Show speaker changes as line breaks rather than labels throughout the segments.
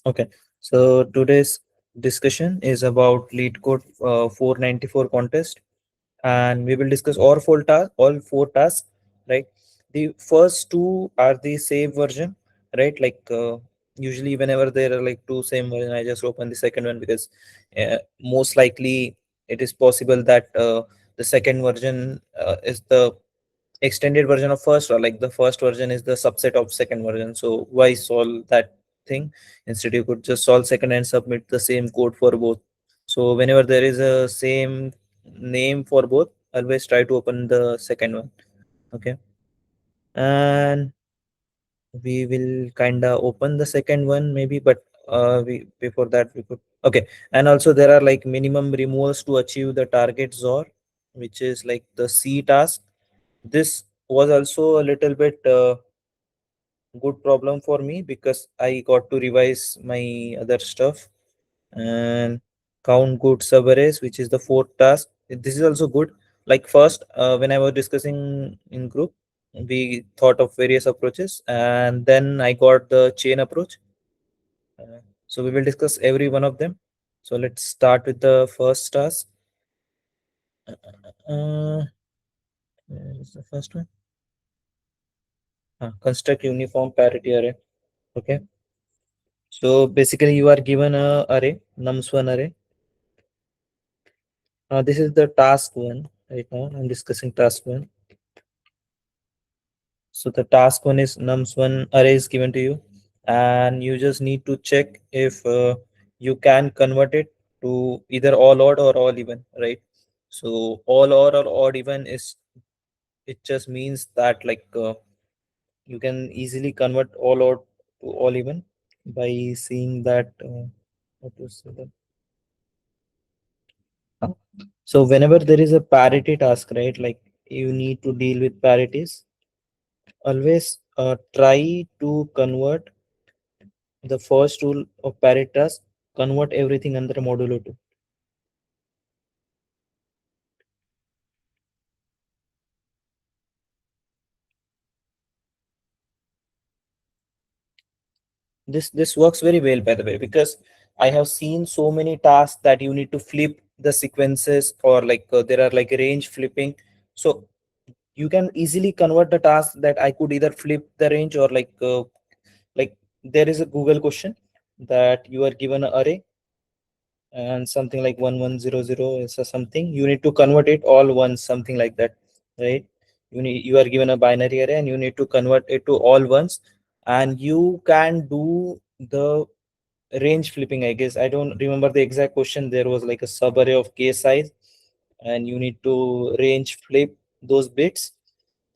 Okay, so today's discussion is about Leetcode 494 contest, and we will discuss all four tasks, right? The first two are the save version, right? Usually, whenever there are like two same version, I just open the second one because most likely it is possible that the second version is the extended version of first, or like the first version is the subset of second version. So why solve that thing? Instead, you could just solve second and submit the same code for both. So whenever there is a same name for both, always try to open the second one. Okay, and we will kind of open the second one maybe, but we before that we could. Okay, and also there are like minimum removals to achieve the target XOR, which is like the C task. This was also a little bit good problem for me because I got to revise my other stuff and count good subarrays, which is the fourth task. This is also good. Like first, when I was discussing in group, we thought of various approaches, and then I got the chain approach. So we will discuss every one of them. So let's start with the first task. Where is the first one? Construct uniform parity array. Okay. So basically, you are given a array, nums1 array. This is the task one right now. I'm discussing task one. So the task one is nums1 array is given to you, and you just need to check if you can convert it to either all odd or all even, right? So all odd or odd even is, it just means that you can easily convert all odd to all even by seeing that. What to say that? So whenever there is a parity task, right, like you need to deal with parities, always try to convert the first rule of parity task, convert everything under modulo 2. This works very well, by the way, because I have seen so many tasks that you need to flip the sequences, or there are like range flipping. So you can easily convert the task that I could either flip the range, or like there is a Google question that you are given an array and something like 1100 is a something, you need to convert it all ones, something like that, right? You are given a binary array and you need to convert it to all ones, and you can do the range flipping. I guess I don't remember the exact question. There was like a subarray of k size, and you need to range flip those bits,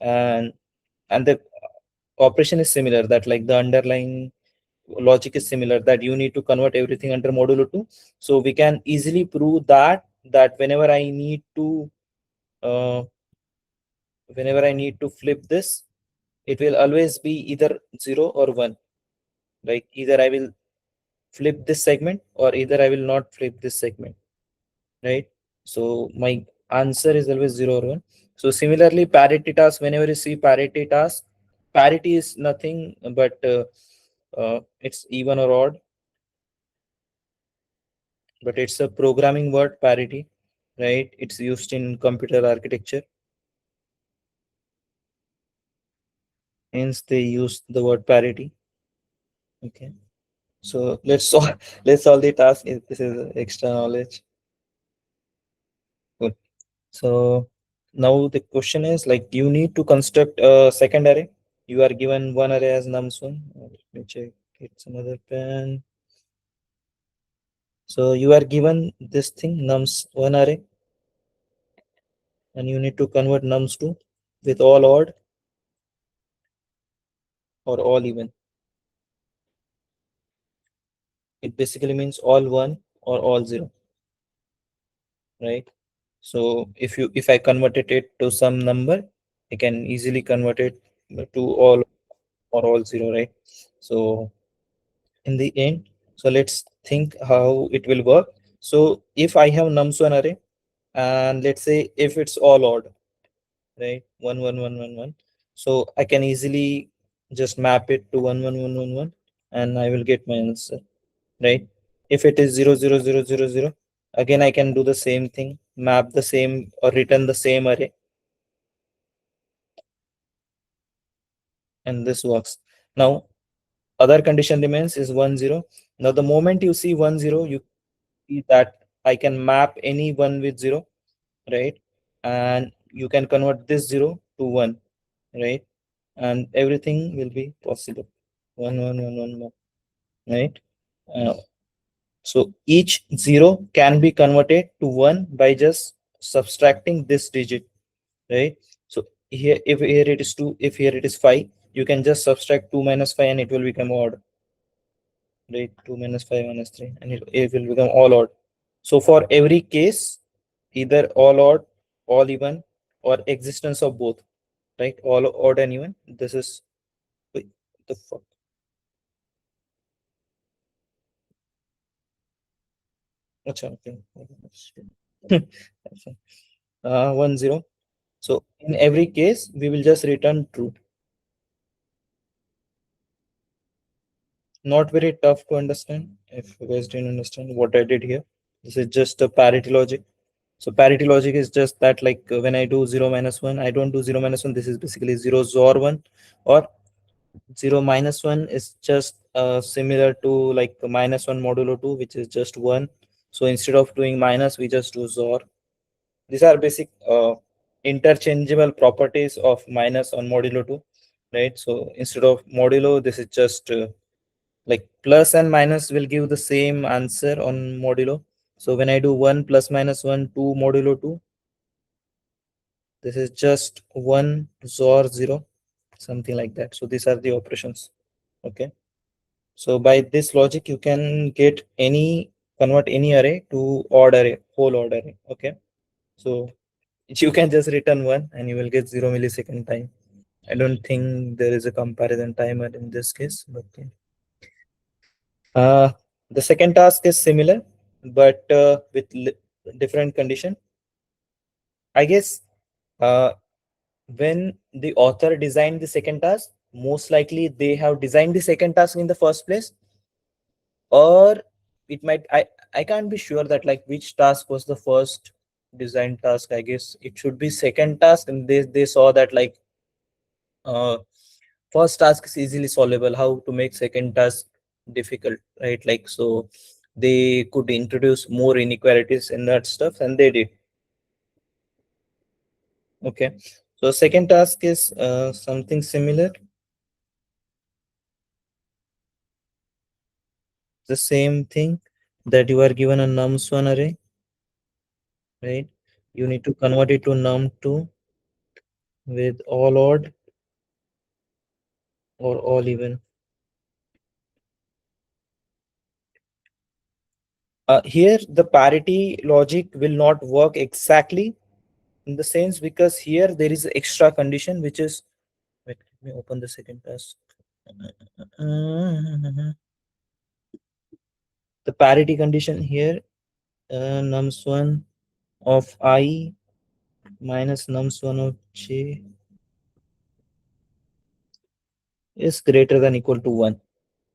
and the operation is similar, that like the underlying logic is similar, that you need to convert everything under modulo 2. So we can easily prove that uh, whenever I need to flip this, it will always be either 0 or 1. Like either I will flip this segment, or either I will not flip this segment, right? So my answer is always 0 or 1. So similarly, parity task, whenever you see parity task, parity is nothing but it's even or odd, but it's a programming word, parity, right? It's used in computer architecture, hence they use the word parity. Okay, so let's solve let's solve the task. This is extra knowledge. Cool. So now the question is, like, you need to construct a second array. You are given one array as nums1. Let me check. It's another pen. So you are given this thing, nums1 array, and you need to convert nums2 with all odd or all even. It basically means all one or all zero, right? So if I converted it to some number, I can easily convert it to all or all zero, right? So in the end, so let's think how it will work. So if I have nums1 array, and let's say if it's all odd, right? 1 1 1 1 1. So I can easily just map it to 1 1 1 1 1, and I will get my answer. right? If it is 0 0 0 0 0, again I can do the same thing, map the same or return the same array, and this works. Now other condition remains is 1 0. Now the moment you see 1 0, you see that I can map any one with 0, right? And you can convert this 0 to 1, right? And everything will be possible. 1 1 1 1 1, right? Uh, so each 0 can be converted to 1 by just subtracting this digit, right? So here, if here it is 2, if here it is 5, you can just subtract 2 minus 5 and it will become odd, right? 2 minus 5 minus 3, and it will become all odd. So for every case, either all odd, all even, or existence of both, right? All odd and even. This is, wait, the fuck. Acha, okay. 1 0. So in every case, we will just return true. Not very tough to understand. If you guys didn't understand what I did here, this is just a parity logic. So parity logic is just that, like when I do 0 minus 1, I don't do 0 minus 1. This is basically 0 XOR 1, or 0 minus 1 is just similar to like minus 1 modulo 2, which is just 1. So instead of doing minus, we just do XOR. These are basic interchangeable properties of minus on modulo 2, right? So instead of modulo, this is just like plus and minus will give the same answer on modulo. So when I do 1 plus minus 1, 2 modulo 2, this is just 1 XOR 0, something like that. So these are the operations. Okay. So by this logic, you can convert any array to odd array, whole odd array. Okay. So you can just return 1 and you will get 0 millisecond time. I don't think there is a comparison timer in this case, but yeah. Uh, the second task is similar, but with different condition. I guess uh, when the author designed the second task, most likely they have designed the second task in the first place, or it might, I can't be sure that like which task was the first design task. I guess it should be second task, and they saw that like uh, first task is easily solvable, how to make second task difficult, right? Like, so they could introduce more inequalities in that stuff, and they did. Okay, so second task is something similar, the same thing, that you are given a nums1 array, right? You need to convert it to num2 with all odd or all even. Here the parity logic will not work exactly in the sense, because here there is extra condition which is, wait, let me open the second task. The parity condition here, nums1 of I minus nums1 of j is greater than equal to 1,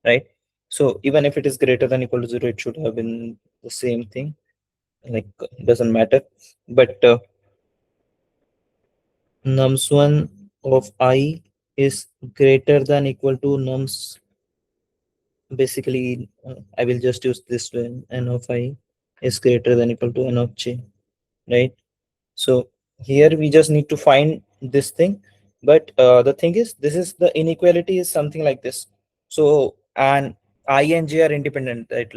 right? So even if it is greater than equal to 0, it should have been the same thing, like doesn't matter. But nums1 of I is greater than equal to nums, basically I will just use this one, n of I is greater than equal to n of j, right? So here we just need to find this thing. But the thing is, this is the inequality is something like this. So, and I and j are independent, right?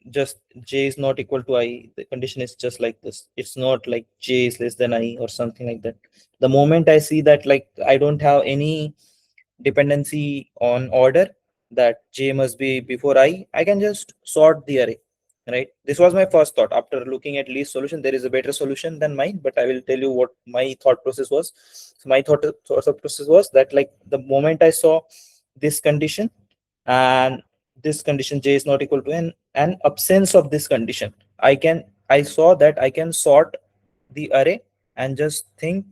Just j is not equal to I, the condition is just like this. It's not like j is less than I or something like that. The moment I see that like I don't have any dependency on order, that j must be before I can just sort the array, right? This was my first thought. After looking at least solution, there is a better solution than mine, but I will tell you what my thought process was. So my thought process was that like the moment I saw this condition, and this condition j is not equal to n, and absence of this condition, I saw that I can sort the array and just think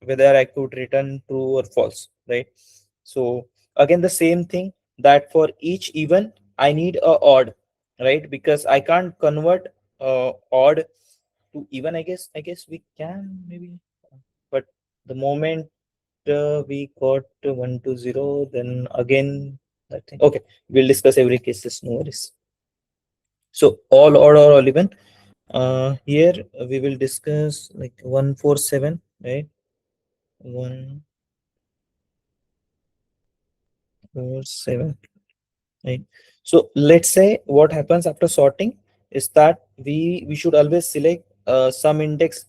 whether I could return true or false, right? So again, the same thing, that for each even I need a odd, right? Because I can't convert odd to even. I guess we can maybe, but the moment we got to 1 to 0, then again that thing. Okay, we'll discuss every cases, no worries. So all odd or all even. Here we will discuss like 147, right? 147, right? So let's say what happens after sorting is that we should always select some index.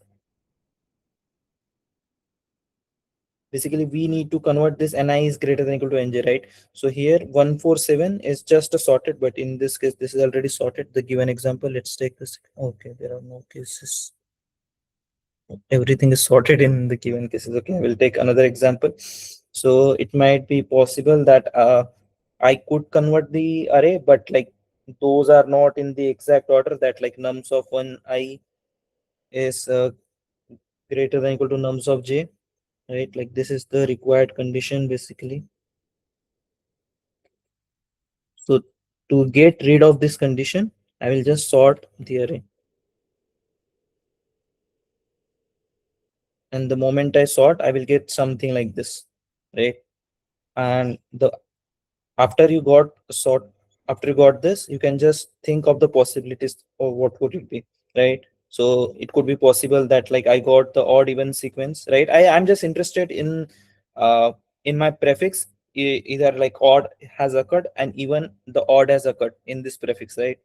Basically we need to convert this ni is greater than equal to nj, right? So here 147 is just a sorted, but in this case this is already sorted. The given example, let's take this. Okay, there are no cases, everything is sorted in the given cases. Okay, I will take another example. So it might be possible that I could convert the array, but like those are not in the exact order, that like nums of one I is greater than equal to nums of j, right? Like this is the required condition basically. So to get rid of this condition, I will just sort the array. And the moment I sort, I will get something like this, right? And the after you got sort, after you got this, you can just think of the possibilities of what would it be, right? So it could be possible that like I got the odd even sequence, right? I'm just interested uh in my prefix, either like odd has occurred and even the odd has occurred in this prefix, right?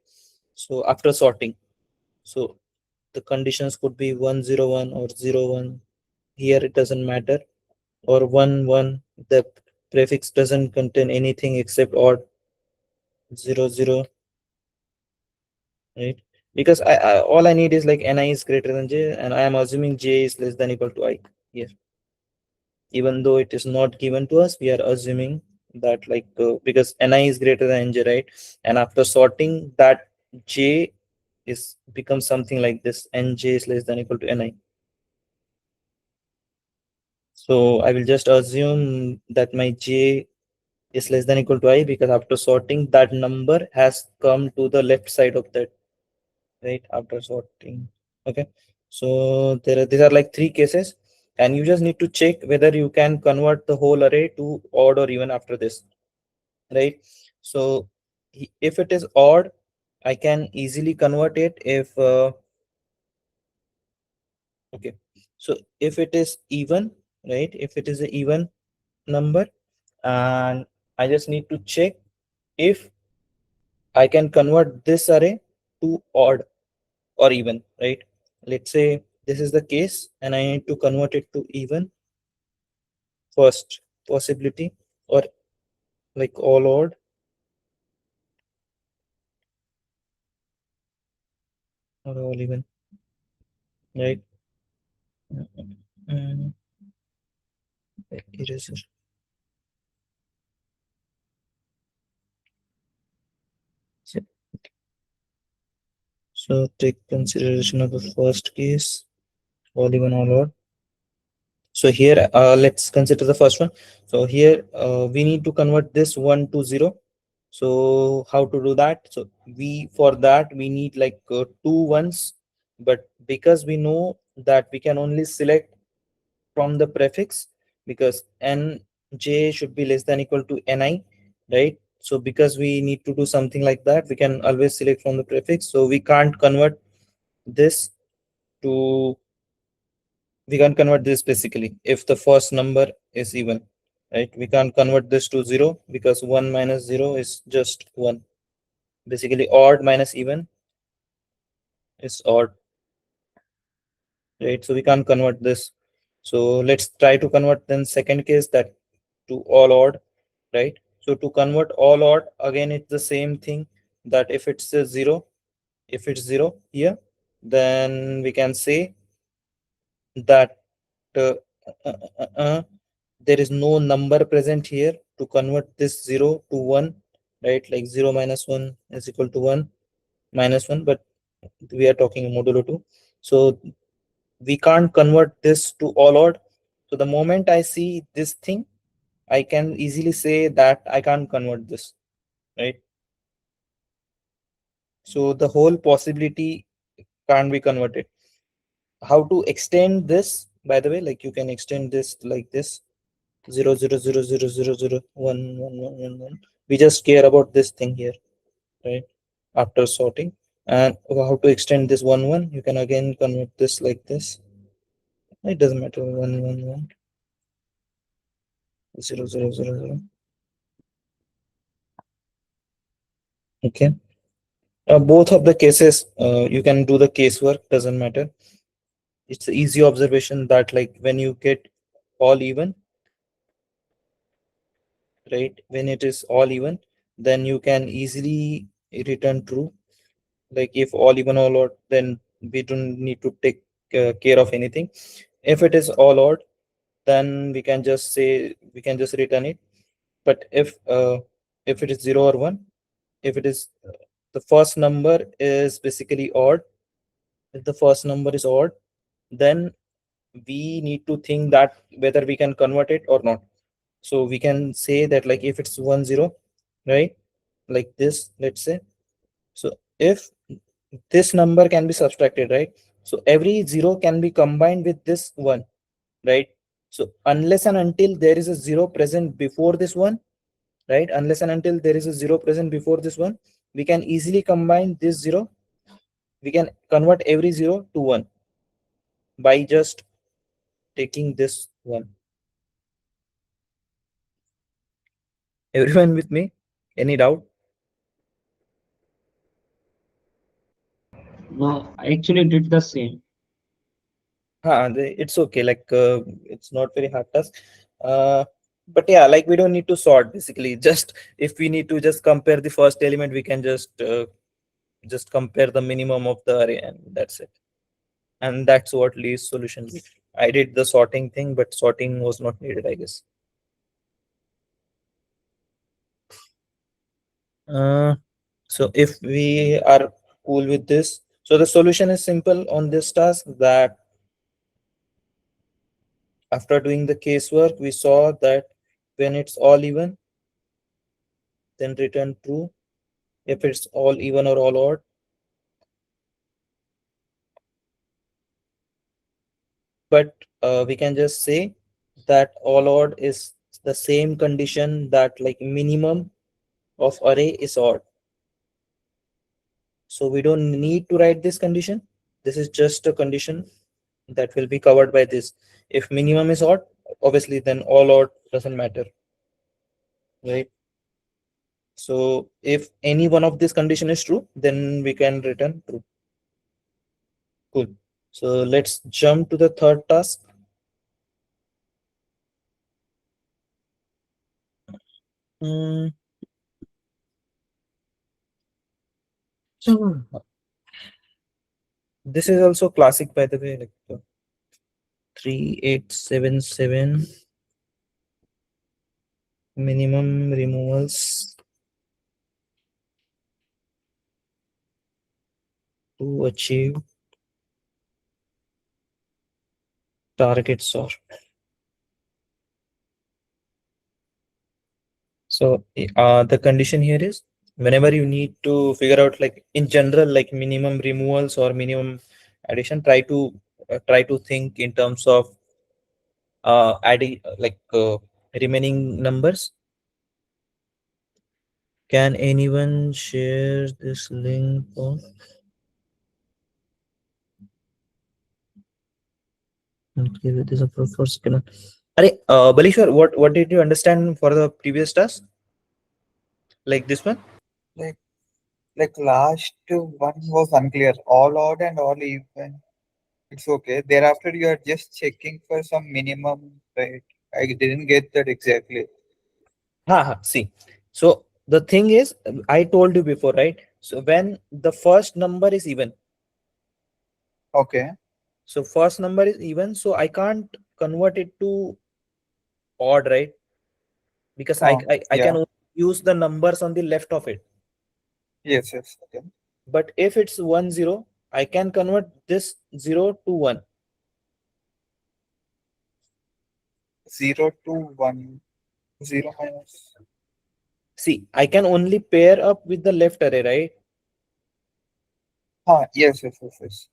So after sorting, so the conditions could be 101 or 01. Here it doesn't matter, or 11. The prefix doesn't contain anything except odd. 00, right? Because I all I need is like ni is greater than j, and I am assuming j is less than equal to I here. Even though it is not given to us, we are assuming that like because ni is greater than nj, right? And after sorting, that j is becomes something like this: nj is less than equal to ni. So I will just assume that my j is less than equal to I, because after sorting, that number has come to the left side of that, right? After sorting. Okay, so these are like three cases, and you just need to check whether you can convert the whole array to odd or even after this, right? So if it is odd, I can easily convert it. If okay, so if it is even, right? If it is an even number, and I just need to check if I can convert this array to odd or even, right? Let's say this is the case and I need to convert it to even first possibility, or like all odd or all even, right? Mm, Eraser. So so take consideration of the first case, all even, all odd. So here let's consider the first one. So here we need to convert this 1 to 0. So how to do that? So we, for that we need like two ones, but because we know that we can only select from the prefix, because nj should be less than equal to ni, right? So because we need to do something like that, we can always select from the prefix. So we can't convert this to, we can't convert this basically if the first number is even, right? We can't convert this to 0 because 1 minus 0 is just 1. Basically odd minus even is odd, right? So we can't convert this. So let's try to convert then second case, that to all odd, right? So to convert all odd, again it's the same thing, that if it's a 0, if it's 0 here, then we can say that uh, uh, uh, uh, there is no number present here to convert this 0 to 1, right? Like 0 minus 1 is equal to 1 minus 1, but we are talking modulo 2. So we can't convert this to all odd. So the moment I see this thing, I can easily say that I can't convert this, right? So the whole possibility can't be converted. How to extend this, by the way, like you can extend this like this: 0 0 0 0 0 0 1 1 1 1 1. We just care about this thing here, right? After sorting. And how to extend this 1 1, you can again convert this like this. It doesn't matter. 1 1 1 0 0 0 0. Okay. Both of the cases, you can do the casework, doesn't matter. It's an easy observation that like when you get all even, right? When it is all even, then you can easily return true. Like if all even all odd, then we don't need to take care of anything. If it is all odd, then we can just say, we can just return it. But if it is 0 or 1, if it is the first number is basically odd, if the first number is odd, then we need to think that whether we can convert it or not. So we can say that like if it's 1 0, right, like this, let's say. So if this number can be subtracted, right, so every 0 can be combined with this 1, right? So unless and until there is a 0 present before this one, right, unless and until there is a 0 present before this one, we can easily combine this 0. We can convert every 0 to 1 by just taking this one. Everyone with me? Any doubt?
No, I actually did the same.
It's okay. Like it's not very hard task. Uh, but yeah, like we don't need to sort basically. Just if we need to just compare the first element, we can just compare the minimum of the array, and that's it. And that's what least solution did. I did the sorting thing, but sorting was not needed, I guess. Uh, so if we are cool with this, so the solution is simple on this task, that after doing the casework, we saw that when it's all even, then return true. If it's all even or all odd, but we can just say that all odd is the same condition that like minimum of array is odd. So we don't need to write this condition. This is just a condition that will be covered by this. If minimum is odd, obviously then all odd doesn't matter, right? So if any one of this condition is true, then we can return true. Cool. So let's jump to the third task. Mm, so this is also classic, by the way, like 3877 minimum removals to achieve target sort. So the condition here is whenever you need to figure out like in general like minimum removals or minimum addition, try to think in terms of adding like remaining numbers. Can anyone share this link? Okay, this is a for second. Balishwar, what did you understand for the previous task? Like this one?
Like last one was unclear. All odd and all even. It's okay. Thereafter, you are just checking for some minimum, right? I didn't get that exactly.
See. So the thing is, I told you before, right? So when the first number is even,
Okay.
so first number is even, so I can't convert it to odd, right? Because I can
Yeah.
only use the numbers on the left of it.
Yes, yes. Okay.
But if it's 1 0, I can convert this 0 to 1.
0 to 1. 0 minus.
See, I can only pair up with the left array, right?
Yes, yes, yes, yes.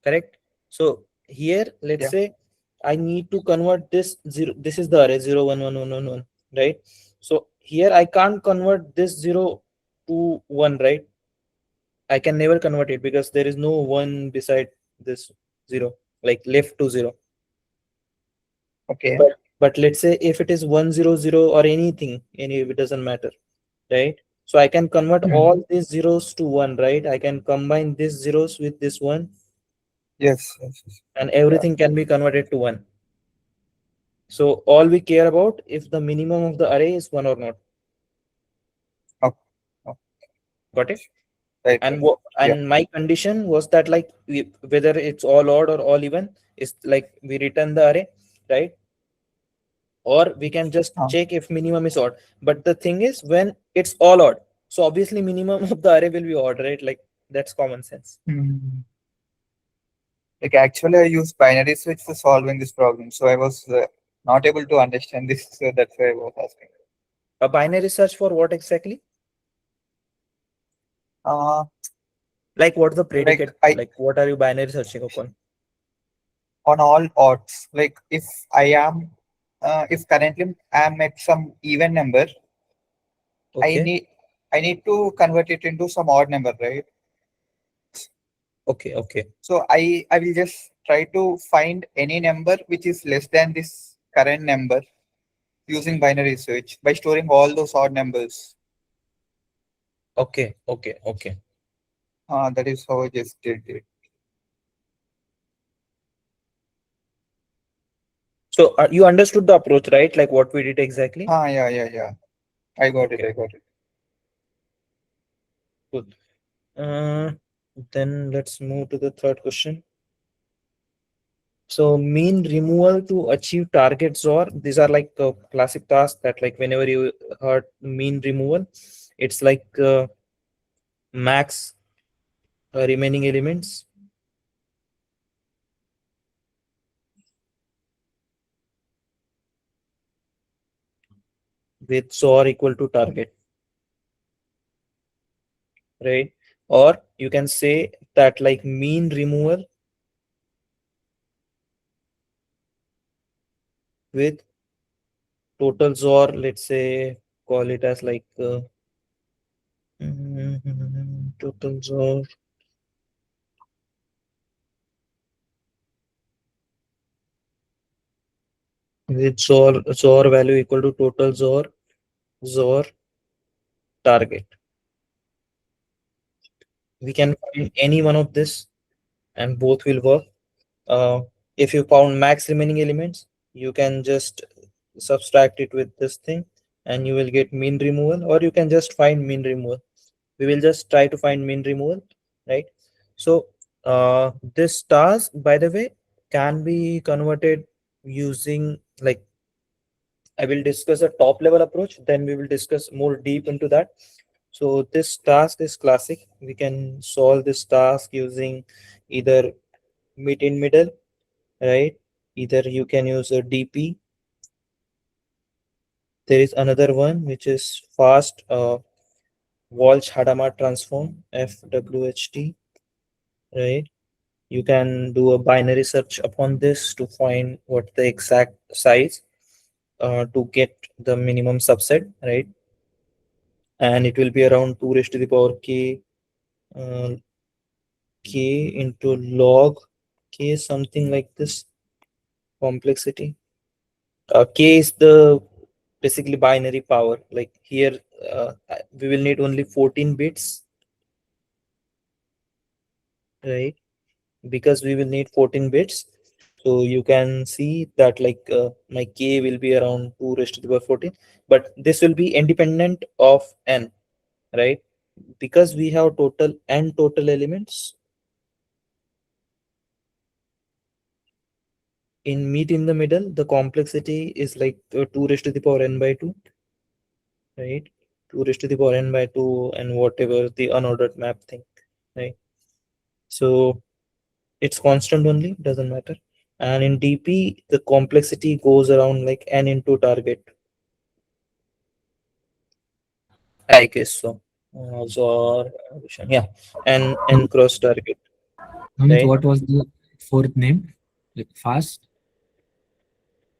correct? So here let's
Yeah.
say I need to convert this zero, this is the array 0 1 1 1 1 1, right? So here I can't convert this 0 to 1, right? I can never convert it because there is no 1 beside this 0, like left to 0.
Okay.
But let's say if it is 100 or anything, any, it doesn't matter, right? So I can convert
Hmm.
all these zeros to 1, right? I can combine these zeros with this 1,
Yes, yes, yes.
and
Yeah.
everything can be converted to 1. So all we care about if the minimum of the array is 1 or not.
Okay. Okay.
Got it?
Right,
And
right. Yeah.
and my condition was that like whether it's all odd or all even is like we return the array, right? Or we can just
Huh.
check if minimum is odd. But the thing is when it's all odd, so obviously minimum of the array will be odd, right? Like that's common sense.
Hmm. Like actually, I use binary switch for solving this problem, so I was not able to understand this, so that's why I was asking.
A binary search for what exactly?
Uh,
Like what's the
like
predicate?
I
Like what are you binary searching upon?
on all odds. Like if I am, if currently I'm at some even number, I
Okay,
need I need to convert it into some odd number, right?
okay, okay,
So I will just try to find any number which is less than this current number using binary search by storing all those odd numbers.
okay, okay, okay.
That is how I just did it.
So you understood the approach, right? Like what we did exactly?
Yeah, yeah, yeah. I got it.
Okay,
I got it.
good. Uh, then let's move to the third question. So mean removal to achieve targets, or these are like classic tasks that like whenever you heard mean removal, it's like max remaining elements with XOR equal to target, right? Or you can say that like mean removal with total XOR, let's say call it as like total XOR with XOR value equal to total XOR target. We can find any one of this and both will work. If you found max remaining elements, you can just subtract it with this thing and you will get mean removal, or you can just find mean removal. We will just try to find mean removal, right? So this task, by the way, can be converted using like I will discuss a top level approach, then we will discuss more deep into that. So this task is classic. We can solve this task using either meet in middle, right? Either you can use a DP. There is another one which is fast Walsh-Hadamard transform, FWHT, right? You can do a binary search upon this to find what the exact size to get the minimum subset, right? And it will be around 2 raised to the power k uh, k into log k, something like this complexity. K is the basically binary power. Like here, we will need only 14 bits, right? Because we will need 14 bits. So you can see that like my k will be around 2 raised to the power 14, but this will be independent of n, right? Because we have total n total elements in meet in the middle, the complexity is like 2 raised to the power n by 2, right? 2 raised to the power n by 2 and whatever the unordered map thing, right? So it's constant only, doesn't matter. And in DP, the complexity goes around like n into target. I guess so. Zor, yeah, and cross target,
Amit,
right?
what was the fourth name? Like fast.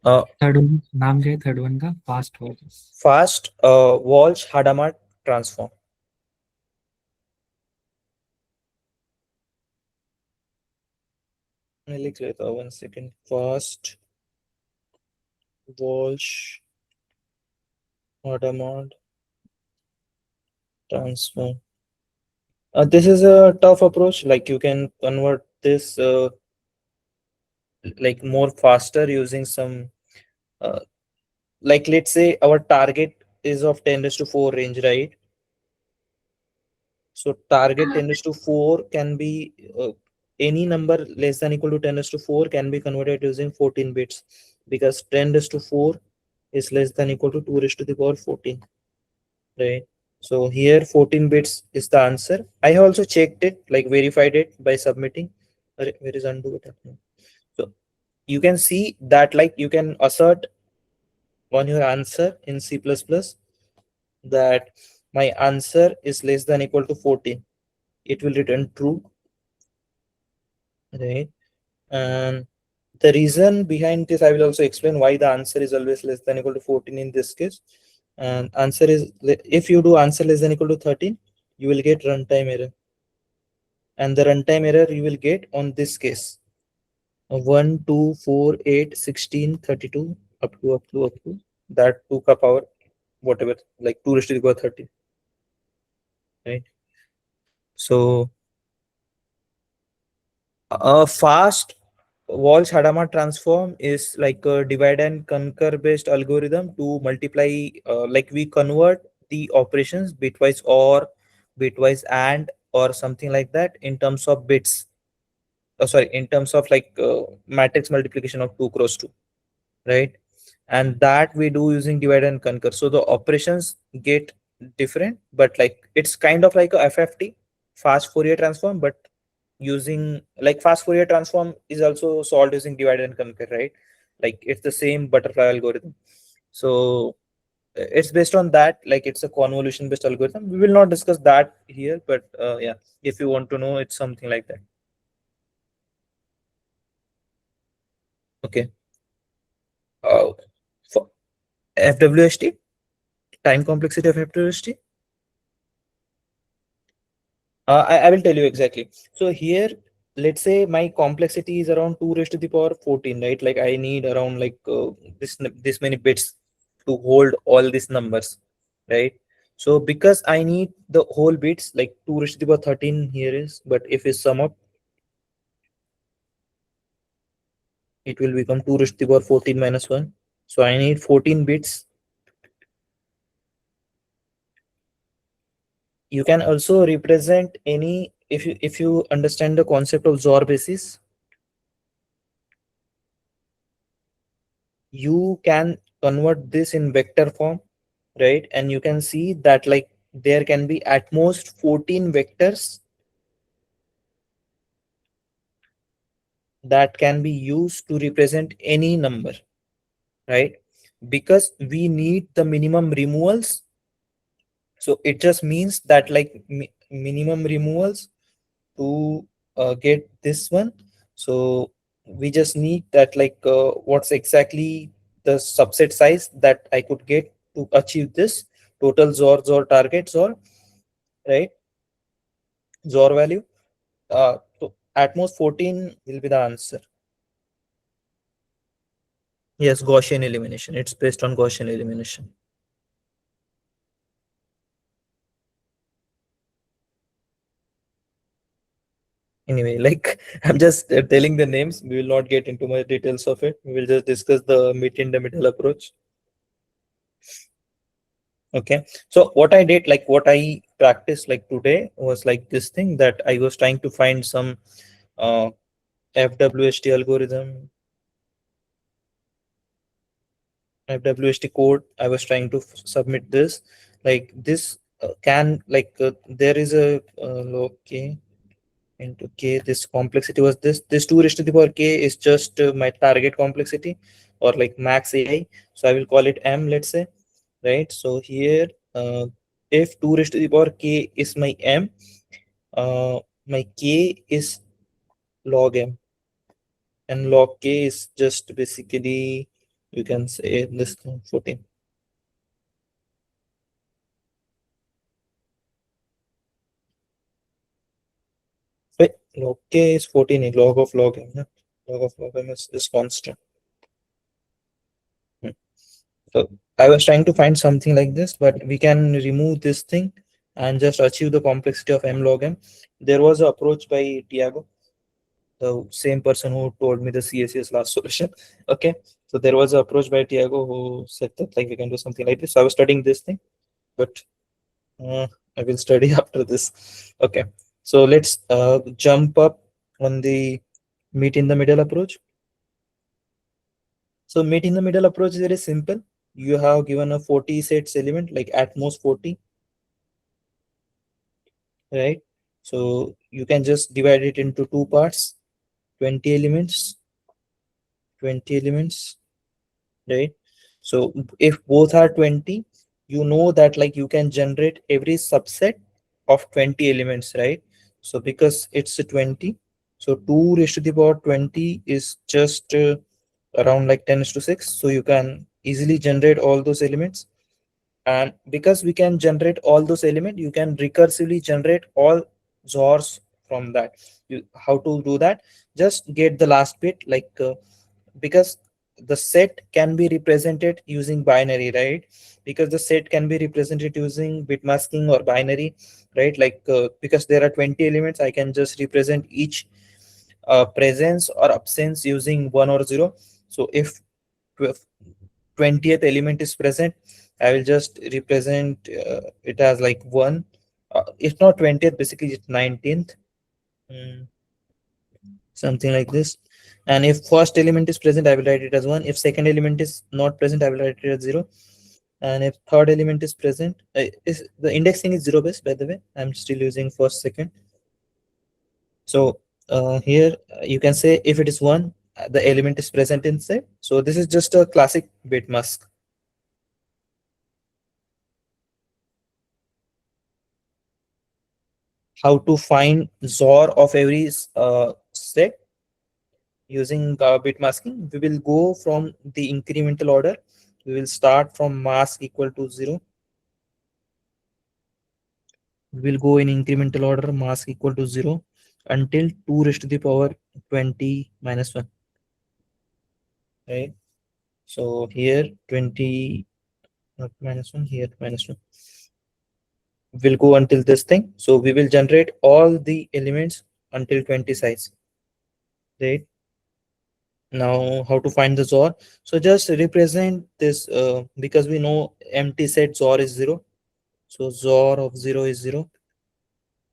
Uh,
Third one, नाम क्या है third one का? Fast was.
Fast Walsh-Hadamard transform. मैं लिख लेता हूँ 1 second. Fast Walsh-Hadamard transform. This is a tough approach. Like you can convert this like more faster using some uh, like let's say our target is of 10 raised to 4 range, right? So target 10 raised to 4 can be any number less than equal to 10 raised to 4 can be converted using 14 bits, because 10 raised to 4 is less than equal to 2 raised to the power 14, right? So here 14 bits is the answer. I have also checked it, like verified it by submitting. Where is undo button? So you can see that like you can assert on your answer in C++ that my answer is less than equal to 14. It will return true, right? And the reason behind this, I will also explain why the answer is always less than equal to 14 in this case. And answer is, if you do answer less than equal to 13, you will get runtime error. And the runtime error you will get on this case 1, 2, 4, 8, 16, 32, up to that 2 ka power, whatever, like 2 raised to the power 30, right? So a fast Walsh-Hadamard transform is like a divide and conquer based algorithm to multiply, like we convert the operations bitwise or bitwise and or something like that in terms of bits. Sorry, in terms of like matrix multiplication of 2 cross 2, right? And that we do using divide and conquer. So the operations get different, but like it's kind of like a FFT, fast Fourier transform, but using like fast Fourier transform is also solved using divide and conquer, right? Like it's the same butterfly algorithm. So it's based on that, like it's a convolution based algorithm. We will not discuss that here, but yeah, if you want to know, it's something like that. Okay. uh, for FWST, time complexity of FWST, I will tell you exactly. So here, let's say my complexity is around 2 raised to the power 14, right? Like I need around like this many bits to hold all these numbers, right? So because I need the whole bits, like 2 raised to the power 13 here is, but if we sum up, it will become 2 raised to the power 14 minus 1. So I need 14 bits. You can also represent any, if you understand the concept of XOR basis, you can convert this in vector form, right? And you can see that like there can be at most 14 vectors that can be used to represent any number, right? Because we need the minimum removals. So it just means that like minimum removals to get this one. So we just need that like what's exactly the subset size that I could get to achieve this total XOR target XOR, right? XOR value. So at most 14 will be the answer. Yes, Gaussian elimination. It's based on Gaussian elimination. Anyway, like I'm just telling the names. We will not get into my details of it. We will just discuss the meet in the middle approach. Okay. So what I did, like what I practiced like today was like this thing that I was trying to find some uh, FWST algorithm, FWST code. I was trying to submit this. Like this can like there is a log k into k. This complexity was this 2 raised to the power k is just my target complexity or like max AI. So I will call it M, let's say, right? So here if 2 raised to the power k is my m, my k is log m, and log k is just basically, you can say this thing, 14. Wait, log k is 14, log of log m. Yeah? Log of log m is this constant. Hmm. So I was trying to find something like this, but we can remove this thing and just achieve the complexity of m log m. There was an approach by Tiago, the same person who told me the CSS last solution. Okay, so there was an approach by Tiago who said that like we can do something like this. So I was studying this thing, but I will study after this. Okay, so let's jump up on the meet in the middle approach. So meet in the middle approach is very simple. You have given a 40 sets element, like at most 40, right? So you can just divide it into two parts, 20 elements, 20 elements, right? So if both are 20, you know that like you can generate every subset of 20 elements, right? So because it's a 20, so 2 raised to the power 20 is just around like 10 to 6. So you can easily generate all those elements. And because we can generate all those elements, you can recursively generate all XORs from that. How to do that? Just get the last bit, like because the set can be represented using binary, right? Because the set can be represented using bit masking or binary, right? Like because there are 20 elements, I can just represent each presence or absence using 1 or 0. So if 20th element is present, I will just represent it as like 1. If not 20th, basically it's 19th. Mm, something like this. And if first element is present, I will write it as 1. If second element is not present, I will write it as 0. And if third element is present, is the indexing is 0 base, by the way. I'm still using first, second. So here you can say if it is 1, the element is present inside. So this is just a classic bit mask. How to find XOR of every set using bit masking. We will go from the incremental order. We will start from mask equal to 0. We will go in incremental order, mask equal to 0 until 2 raised to the power 20 minus 1. Right. So here 20, not minus 1, here minus 1. Will go until this thing. So we will generate all the elements until 20 size. Right. Now how to find the XOR? So just represent this because we know empty set XOR is 0. So XOR of 0 is 0.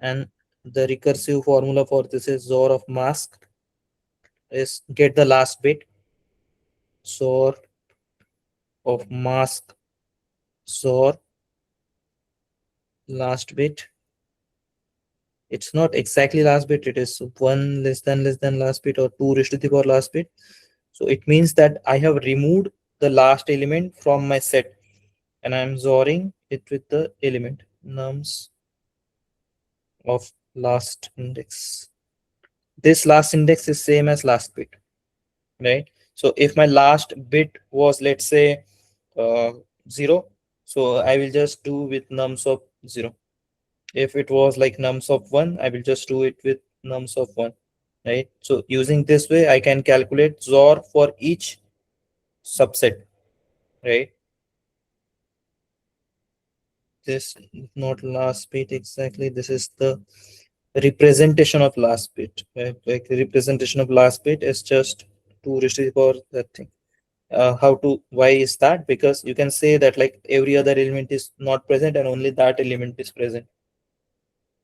And the recursive formula for this is XOR of mask is get the last bit. XOR of mask XOR last bit. It's not exactly last bit, it is 1 less than last bit, or 2 raised to the power last bit. So it means that I have removed the last element from my set and I'm XORing it with the element nums of last index. This last index is same as last bit, right? So if my last bit was, let's say, 0, so I will just do with nums of 0. If it was like nums of 1, I will just do it with nums of 1, right? So using this way, I can calculate XOR for each subset, right? This is not last bit exactly. This is the representation of last bit, right? Like the representation of last bit is just 2 raised to the power that thing. Why is that? Because you can say that like every other element is not present and only that element is present,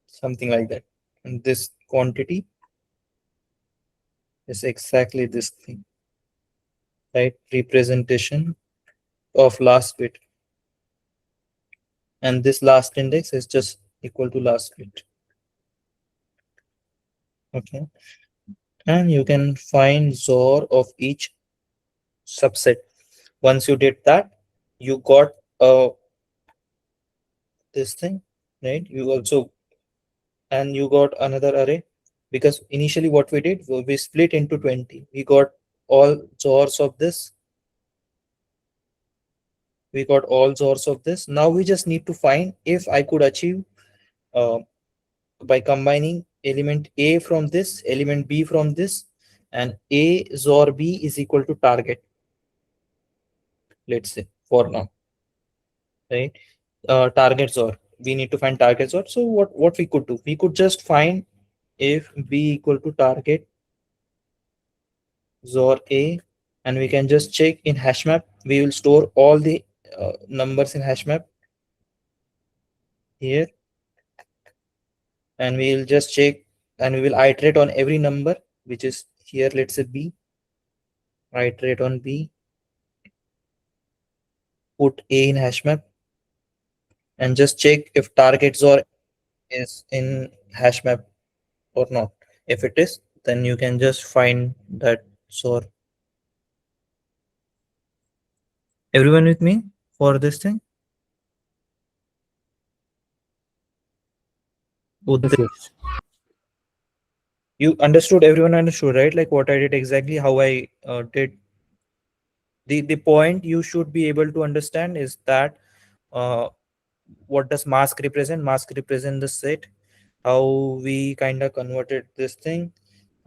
something like that. And this quantity is exactly this thing, right? Representation of last bit, and this last index is just equal to last bit. Okay, and you can find XOR of each subset. Once you did that, you got a this thing, right? You also, and you got another array, because initially what we did, we split into 20. We got all source of this. We got all source of this. Now we just need to find if I could achieve uh, by combining element A from this, element B from this, and A XOR B is equal to target. Let's say for now, right? Target XOR. We need to find target XOR. So what we could do? We could just find if B equal to target XOR A, and we can just check in hash map. We will store all the numbers in hash map here, and we will just check, and we will iterate on every number which is here. Let's say B. Iterate on B. Put A in hash map, and just check if target XOR is in hash map or not. If it is, then you can just find that XOR. Everyone with me for this thing?
Yes, yes.
You understood, everyone understood, right? Like what I did exactly, how I did. The point you should be able to understand is that uh, what does mask represent? Mask represent the set. How we kind of converted this thing.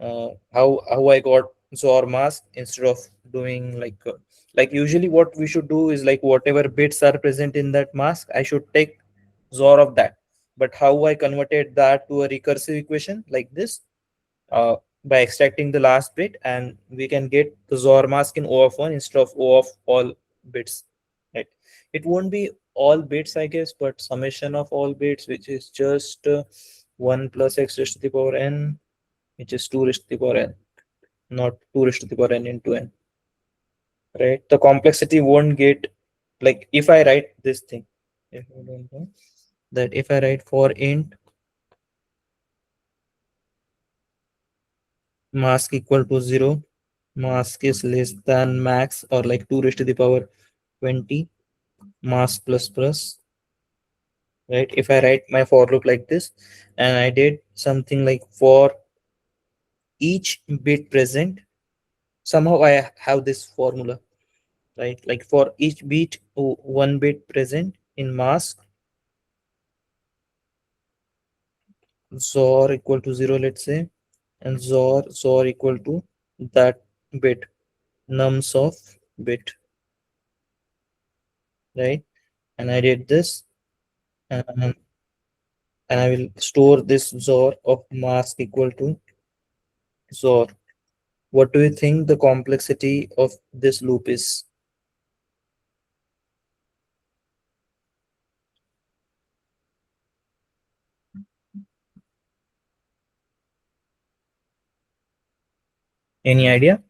How I got XOR mask instead of doing like usually what we should do is like whatever bits are present in that mask, I should take XOR of that. But how I converted that to a recursive equation like this, uh, by extracting the last bit, and we can get the XOR mask in O of 1 instead of O of all bits, right? It won't be all bits, I guess, but summation of all bits, which is just 1 plus x raised to the power n, which is 2 raised to the power n, not 2 raised to the power n into n, right? The complexity won't get, like if I write this thing, if you don't know that, if I write for int mask equal to 0, mask is less than max, or like 2 raised to the power 20, mask plus plus, right? If I write my for loop like this, and I did something like for each bit present, somehow I have this formula, right? Like for each bit, 1 bit present in mask, XOR equal to 0, let's say, and XOR equal to that bit, nums of bit, right? And I did this, and I will store this XOR of mask equal to XOR. What do you think the complexity of this loop is? Any idea?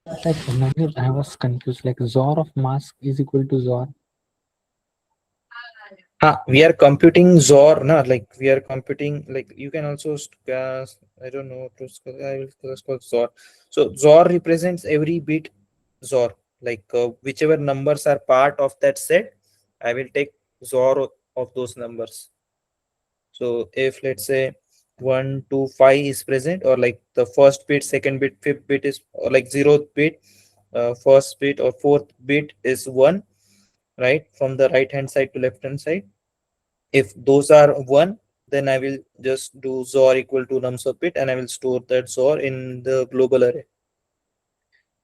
Like, Navneet, I was confused. Like, XOR of mask is equal to XOR.
We are computing XOR, na? Like we are computing, like you can also, I don't know, I will just call XOR. So XOR represents every bit XOR, like whichever numbers are part of that set, I will take XOR of those numbers. So if let's say 1 2 5 is present, or like the first bit, second bit, fifth bit is, or like zeroth bit, first bit or fourth bit is 1, right? From the right hand side to left hand side. If those are 1, then I will just do XOR equal to nums of bit, and I will store that XOR in the global array.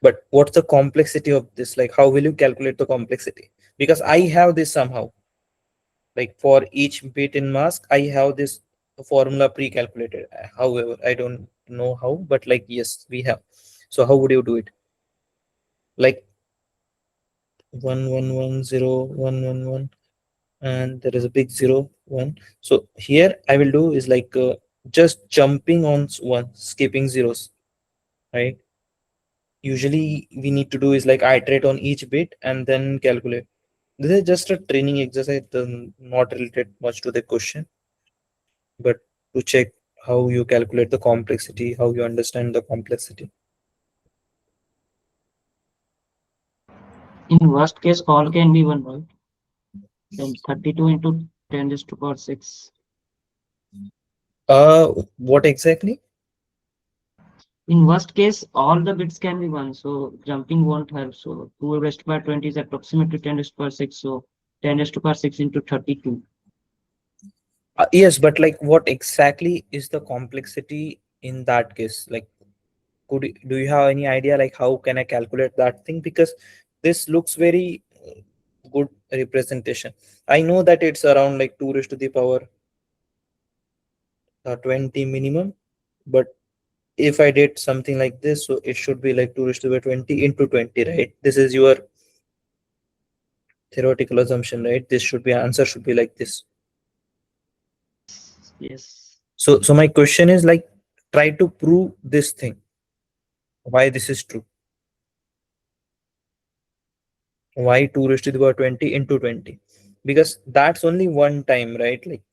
But what's the complexity of this? Like how will you calculate the complexity? Because I have this somehow, like for each bit in mask, I have this formula pre-calculated. However, I don't know how, but like yes, we have. So how would you do it? Like 1 1 1 0 1 1 1, and there is a big 0 1. So here I will do is like just jumping on one, skipping zeros, right? Usually we need to do is like iterate on each bit and then calculate. This is just a training exercise, not related much to the question, but to check how you calculate the complexity, how you understand the complexity.
In worst case, all can be 1, right? Then 32 into 10 raised to power 6.
What exactly?
In worst case, all the bits can be 1, so jumping won't help. So 2 raised to power 20 is approximately 10 raised to power 6. So 10 raised to power 6 into 32.
Yes, but like what exactly is the complexity in that case? Like, do you have any idea like how can I calculate that thing? Because this looks very good representation. I know that it's around like 2 raised to the power 20 minimum, but if I did something like this, so it should be like 2 raised to the 20 into 20, right? This is your theoretical assumption, right? This should be answer should be like this.
Yes.
So my question is like, try to prove this thing, why this is true. Why 2 raised to the power 20 into 20? Because that's only one time, right? Like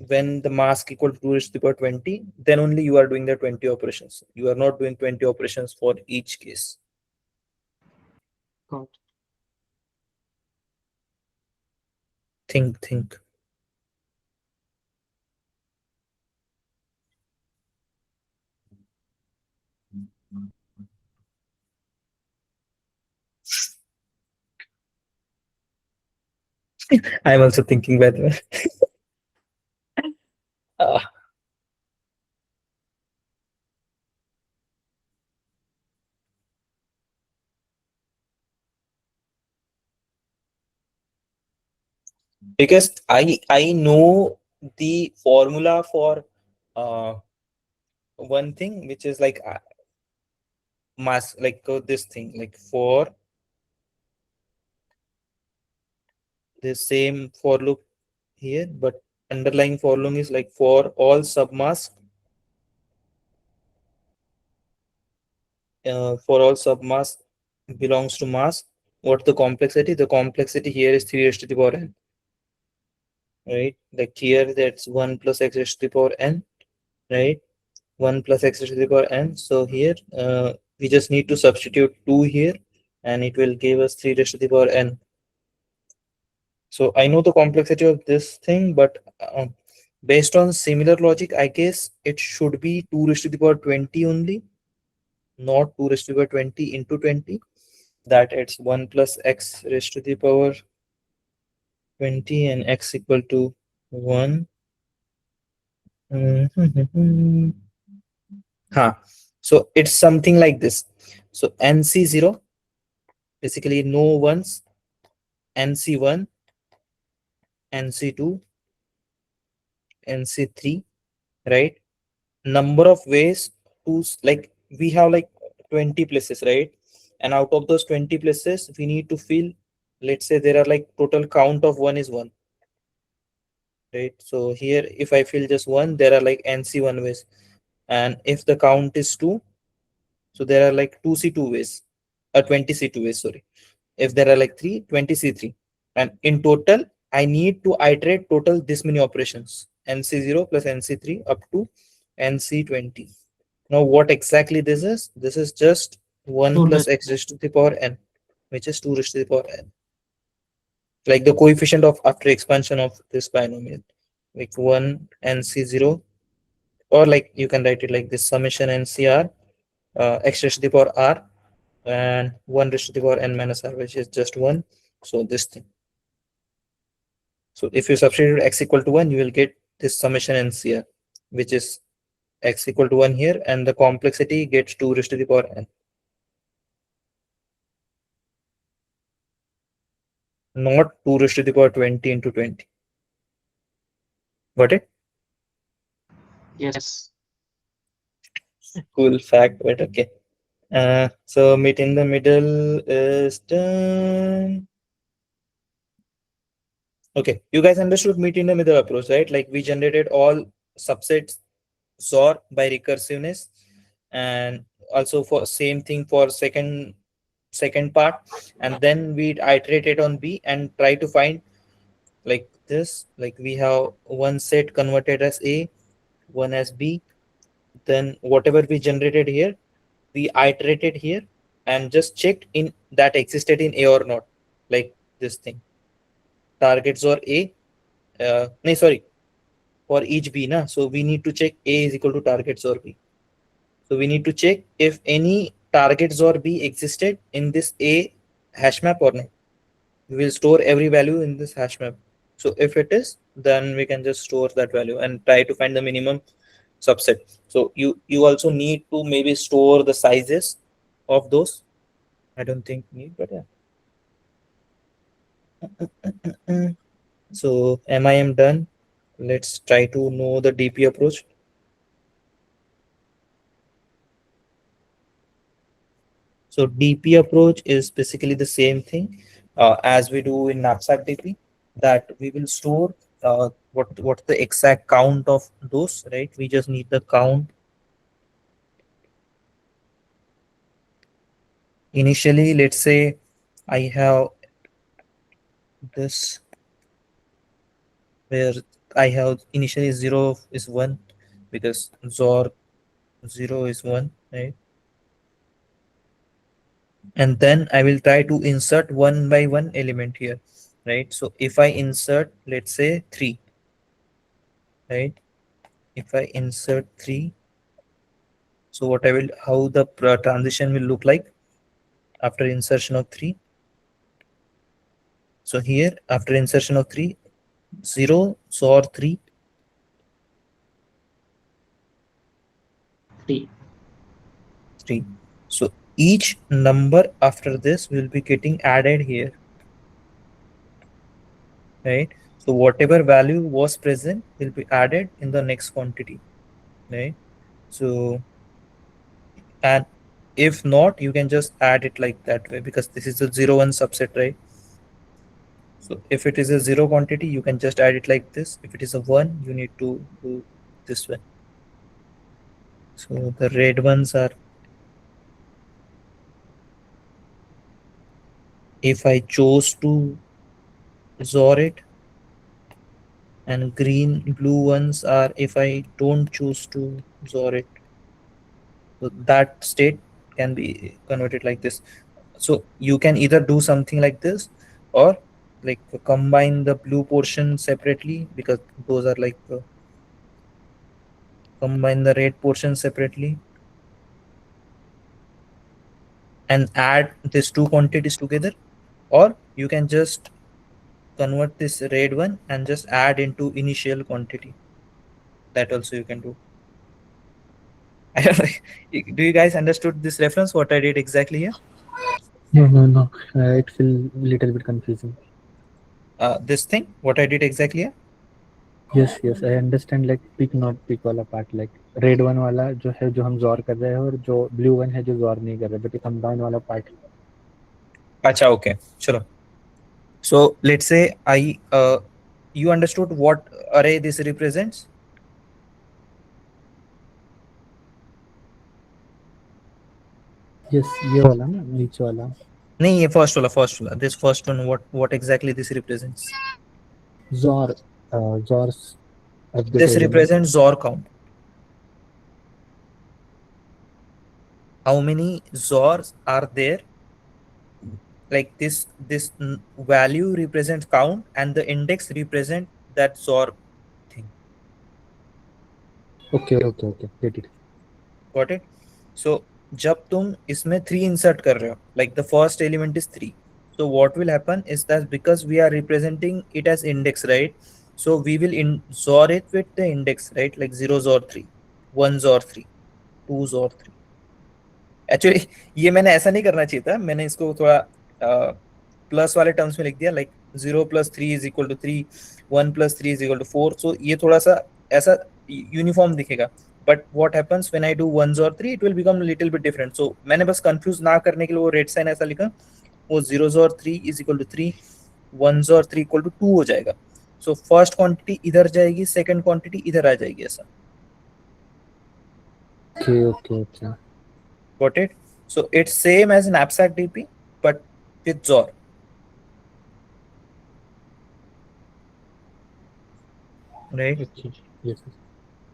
when the mask equal to 2 raised to the power 20, then only you are doing the 20 operations. You are not doing 20 operations for each case.
Got.
Think. I'm also thinking, by the way. Uh, because I know the formula for uh one thing, which is like mass, like this thing, like for the same for loop here, but underlying for loop is like for all submask, for all submask belongs to mask. What the complexity? The complexity here is 3 raised to the power n, right? Like here that's 1 plus x raised to the power n, right? 1 plus x raised to the power n. So here we just need to substitute 2 here, and it will give us 3 raised to the power n. So I know the complexity of this thing, but based on similar logic, I guess it should be 2 raised to the power 20 only, not 2 raised to the power 20 into 20. That it's 1 plus x raised to the power 20 and x equal to 1. Huh. So it's something like this. So NC0, basically no ones, NC1, NC2, NC3, right? Number of ways to like we have like 20 places, right? And out of those 20 places, we need to fill, let's say there are like total count of 1 is 1, right? So here, if I fill just 1, there are like NC1 ways. And if the count is 2, so there are like 2C2 ways, 20C2 ways, sorry. If there are like 3, 20C3. And in total, I need to iterate total this many operations, NC0 plus NC3 up to NC20. Now, what exactly this is? This is just 1
2
plus
raised
x raised to the power n, which is 2 raised to the power n. Like the coefficient of after expansion of this binomial, like 1 NC0, or like you can write it like this summation NCR, x raised to the power r, and 1 raised to the power n minus r, which is just 1. So this thing. So if you substitute x equal to 1, you will get this summation NCR, which is x equal to 1 here, and the complexity gets 2 raised to the power n. Not 2 raised to the power 20 into 20. Got it?
Yes.
Cool fact, but okay. So meet in the middle is done. Okay, you guys understood meet in the middle approach, right? Like we generated all subsets XOR by recursiveness, and also for same thing for second part, and then we iterated on B and try to find like this, like we have one set converted as A, one as B, then whatever we generated here, we iterated here and just checked in that existed in A or not. Like this thing, targets or A, no, sorry, for each B, na. So we need to check A is equal to targets or B. So we need to check if any targets or B existed in this A hash map or not. We will store every value in this hash map. So if it is, then we can just store that value and try to find the minimum subset. So you also need to maybe store the sizes of those. I don't think need, but yeah. So MIM done. Let's try to know the DP approach. So DP approach is basically the same thing as we do in knapsack DP, that we will store what's the exact count of those, right? We just need the count. Initially, let's say I have this where I have initially 0 is 1 because XOR 0 is 1, right? And then I will try to insert one by one element here, right? So if I insert, let's say 3, right? If I insert 3, so what I will, how the transition will look like after insertion of 3. So here after insertion of 3, 0 XOR 3,
3.
3. So each number after this will be getting added here, right? So whatever value was present will be added in the next quantity, right? So, and if not, you can just add it like that way because this is a 0 1 subset, right? So if it is a 0 quantity, you can just add it like this. If it is a 1, you need to do this way. So the red ones are, if I chose to XOR it, and green blue ones are if I don't choose to XOR it. So that state can be converted like this. So you can either do something like this or like combine the blue portion separately because those are like combine the red portion separately and add these two quantities together, or you can just convert this red one and just add into initial quantity. That also you can do. I don't know. Do you guys understood this reference? What I did exactly here?
No, no, no. It feels little bit confusing.
This thing, what I did exactly here?
Yes, yes, I understand. Like pick not pick वाला part, like red one वाला जो है जो हम jaw कर रहे हैं और जो ब्लू वन है जो जॉर नहीं कर रहे, बट कंबाइन वाला part.
Acha, okay. Chalo. So let's say you understood what array this represents?
Yes, ये वाला ना नीचे वाला.
नहीं ये first वाला this first one, what exactly this represents?
Jaw, जॉर्स of this
This
element.
represents XOR count. How many XORs are there? Like this value represents count and the index represent that XOR thing.
Okay, okay, okay, get it.
Got it? So जब तुम इसमें 3 insert कर रहे हो, like the first element is 3. So what will happen is that because we are representing it as index, right? So we will XOR it with the index, right? Like 0s or 3, 1s or 3, 2s or 3. Actually ये मैंने ऐसा नहीं करना चाहिए था, मैंने इसको थोड़ा प्लस वाले टर्म्स में लिख दिया, लाइक 0 + 3 = 3, 1 + 3 = 4. सो ये थोड़ा सा ऐसा यूनिफॉर्म दिखेगा, but what happens when I do 1s और 3 it will become little bit different. So मैंने बस कंफ्यूज ना करने के लिए वो रेड साइन ऐसा लिखा, वो 0s और 3 = 3, 1s और 3 = 2 हो जाएगा. सो फर्स्ट क्वांटिटी इधर जाएगी, सेकंड क्वांटिटी इधर आ जाएगी, ऐसा.
Okay, okay, okay.
Got it? So it's same as an knapsack DP, but with XOR. right?
Okay. Yes, yes.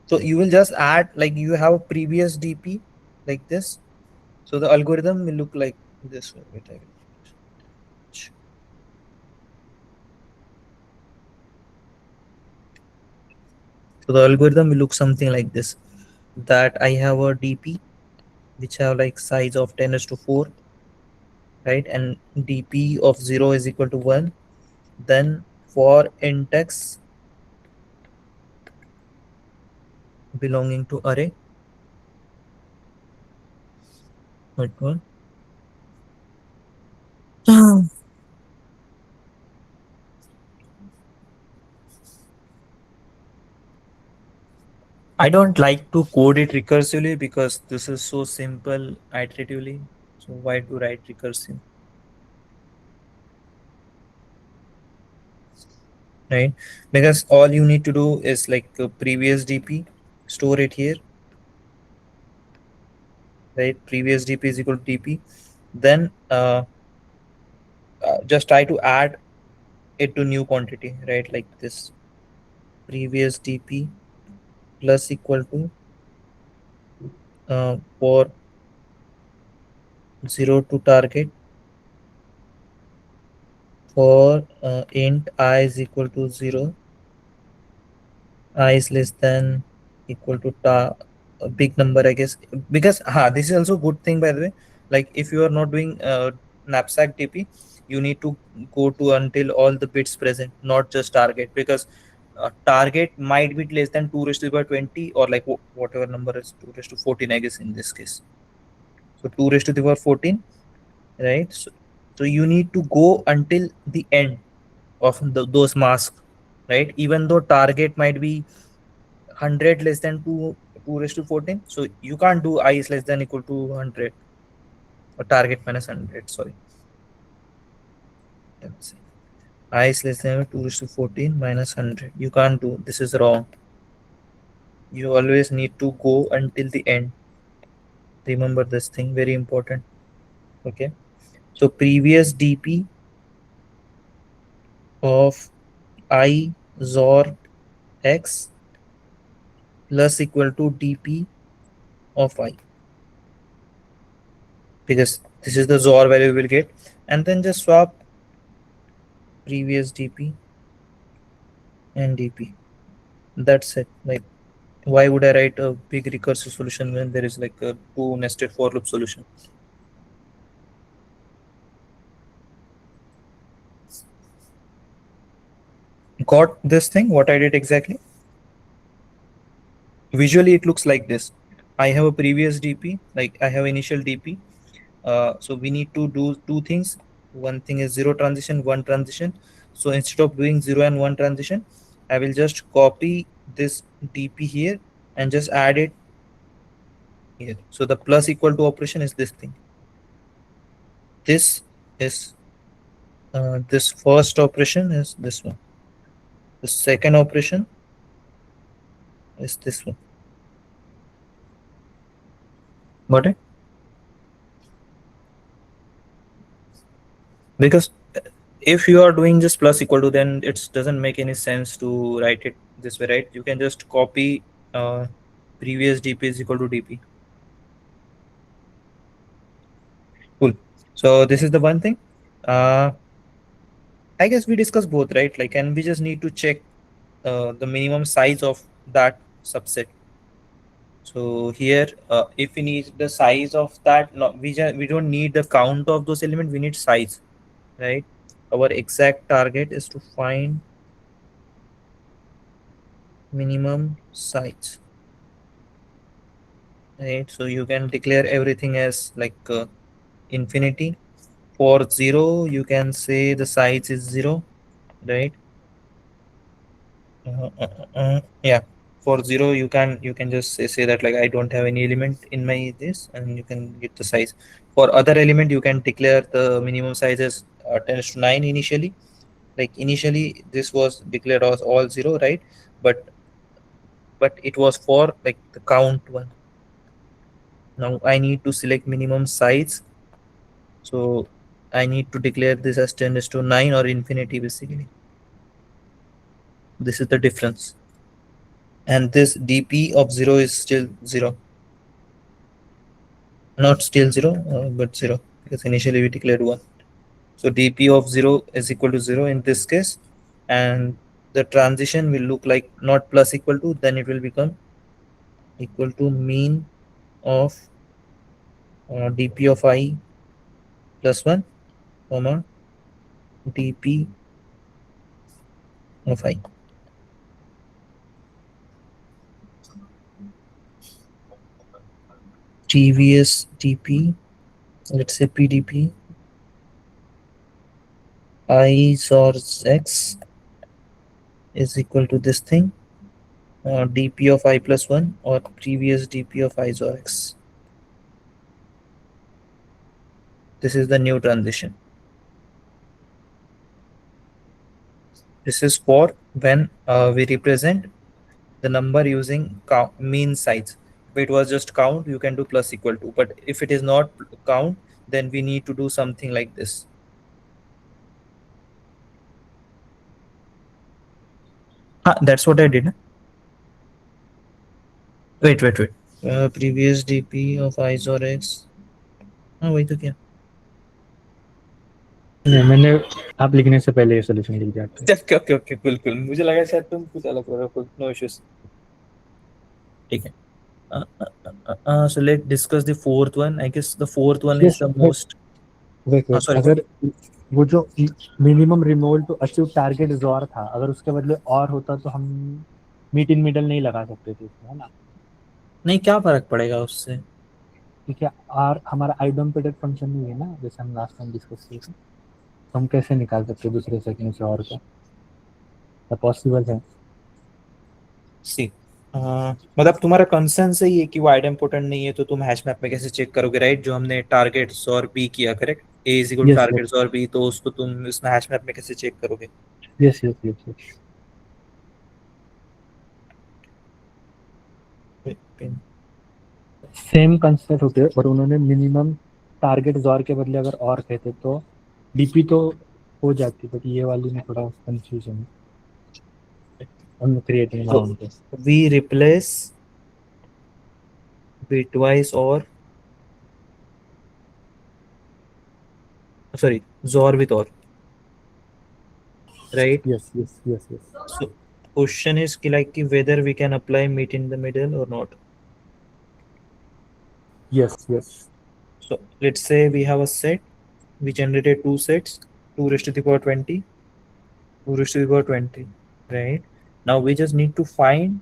So you will just add, like you have a previous DP like this. So the algorithm will look like this. Wait, I will. So the algorithm will look something like this. That I have a DP which have like size of 10 is to 4, right? And DP of 0 is equal to 1. Then for index belonging to array, wait, one. I don't like to code it recursively because this is so simple iteratively. So why to write recursive, right? Because all you need to do is like a previous DP, store it here, right? Previous DP is equal to DP. Then just try to add it to new quantity, right? Like this previous DP plus equal to for 0 to target for int I is equal to 0, I is less than equal to a big number, I guess. Because this is also good thing, by the way. Like if you are not doing knapsack DP, you need to go to until all the bits present, not just target, because target might be less than 2 raised to the power 20, or like whatever number is 2 raised to 14, I guess, in this case. So 2 raised to the power 14, right? So you need to go until the end of those masks, right? Even though target might be 100 less than 2 raised to 14, so you can't do I is less than equal to 100 or target minus 100, sorry. Let me see. I is less than 2 raised to 14 minus 100, you can't do, this is wrong. You always need to go until the end. Remember this thing, very important. Okay, so previous DP of I XOR x plus equal to DP of I, because this is the XOR value we will get. And then just swap previous DP and DP. That's it. Like, why would I write a big recursive solution when there is like a two nested for loop solution? Got this thing? What I did exactly? Visually, it looks like this. I have a previous DP, like I have initial DP. So we need to do two things. One thing is zero transition, one transition. So instead of doing zero and one transition, I will just copy this DP here and just add it here. So the plus equal to operation is this thing. This is this first operation is this one. The second operation is this one. Got it? Because if you are doing just plus equal to, then it doesn't make any sense to write it this way, right? You can just copy previous DP is equal to DP. Cool. So this is the one thing. Uh, I guess we discussed both, right? Like, and we just need to check the minimum size of that subset. So here, if we need the size of that, no, we don't need the count of those elements. We need size, right? Our exact target is to find minimum size, right? So you can declare everything as like infinity. For 0, you can say the size is 0, right? Yeah, for 0 you can just say that like I don't have any element in my this, and you can get the size. For other element you can declare the minimum size as 10 to 9 initially. Like initially this was declared as all 0, right? But it was for like the count one. Now I need to select minimum size, so I need to declare this as 10 to 9 or infinity basically. This is the difference. and this dp of 0 is still 0, not still 0, but 0, because initially we declared 1. So dp of 0 is equal to 0 in this case, and the transition will look like not plus equal to, then it will become equal to mean of dp of I plus 1, comma dp of I. tvs dp, let's say pdp I source x is equal to this thing, dp of I plus 1 or previous dp of I or x. This is the new transition. This is for when we represent the number using count, mean size. If it was just count, you can do plus equal to, but if it is not count, then we need to do something like this. That's what I did. Wait. Previous dp of I or x. हाँ वही तो क्या.
नहीं, मैंने आप लिखने से पहले ये सोल्यूशन लिख दिया था।
ओके बिल्कुल, मुझे लगा शायद तुम कुछ अलग कर रहे हो. No issues. ठीक है. So let's discuss the fourth one. I guess the fourth one is
Yes,
the
wait,
most.
wait.
Sorry.
अगर वो जो minimum removal to achieve target जॉर था, अगर उसके बदले और होता तो हम मीट इन मिडल नहीं लगा सकते थे इसमें, है ना?
नहीं, क्या फर्क पड़ेगा उससे?
ठीक है, और हमारा आइडेंटिफाइड फंक्शन नहीं है ना, जैसे हम लास्ट टाइम डिस्कस किए थे, तो हम कैसे निकाल सकते हैं दूसरे सेकंड से और का पॉसिबल है?
सी मतलब तुम्हारा कंसर्न सही है कि वो आइडेंटिपोटेंट नहीं है, तो तुम हैश मैप में कैसे चेक करोगे, राइट? जो हमने टारगेट्स और बी किया, correct? A is equal to
yes
targets और बी, तो उसको तुम इसमें हैश मैप में कैसे चेक करोगे?
Yes yes yes yes same concept होते हैं, पर उन्होंने मिनिमम टारगेट जॉर के बदले अगर और कहते तो डीपी तो हो जाती, बट ये वाली में थोड़ा कंफ्यूजन है क्रिएटिंग
तो
अराउंड पे।
वी रिप्लेस बिटवाइज और sorry, zor with or, right?
Yes yes yes yes
So question is ki like ki whether we can apply meet in the middle or not.
Yes yes
So let's say we have a set, we generated two sets, 2 raised to the power 20, 2 raised to the power 20, right? Now we just need to find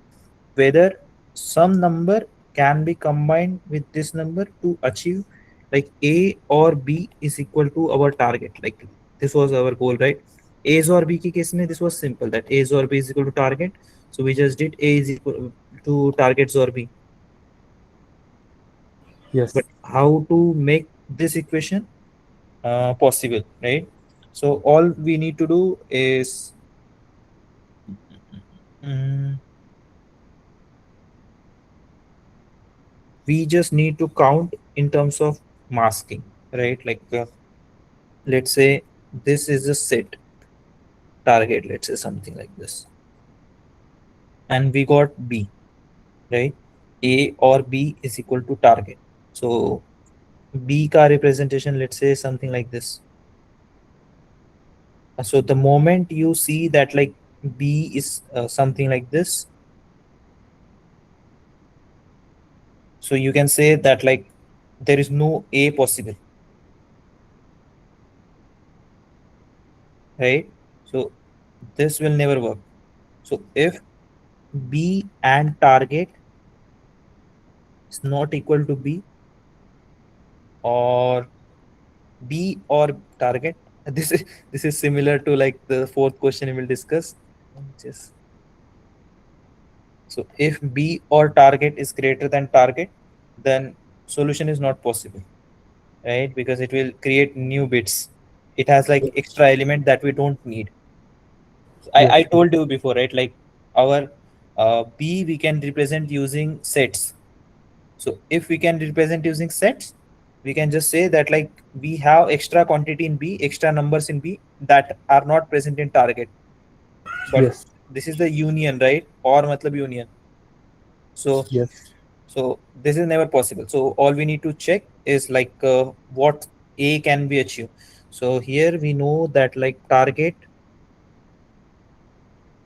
whether some number can be combined with this number to achieve like a or b is equal to our target. Like this was our goal, right? A's or b ki case mein this was simple, that a's or b is equal to target, so we just did a is equal to targets or b.
Yes
But how to make this equation possible, right? So all we need to do is mm, we just need to count in terms of masking, right? Like let's say this is a set target, let's say something like this, and we got b, right? A or b is equal to target, so b ka representation, let's say something like this. So the moment you see that like b is something like this, so you can say that like there is no a possible, right? So this will never work. So if b and target is not equal to b, or b or target, this is similar to like the fourth question we will discuss. Just so if b or target is greater than target, then solution is not possible, right? Because it will create new bits. It has like extra element that we don't need. I
yes
told you before, right? Like our b we can represent using sets. So if we can represent using sets, we can just say that like we have extra quantity in b, extra numbers in b that are not present in target. But
yes
this is the union, right? Or matlab union. So
Yes.
so this is never possible. So all we need to check is like what A can be achieved. So here we know that like target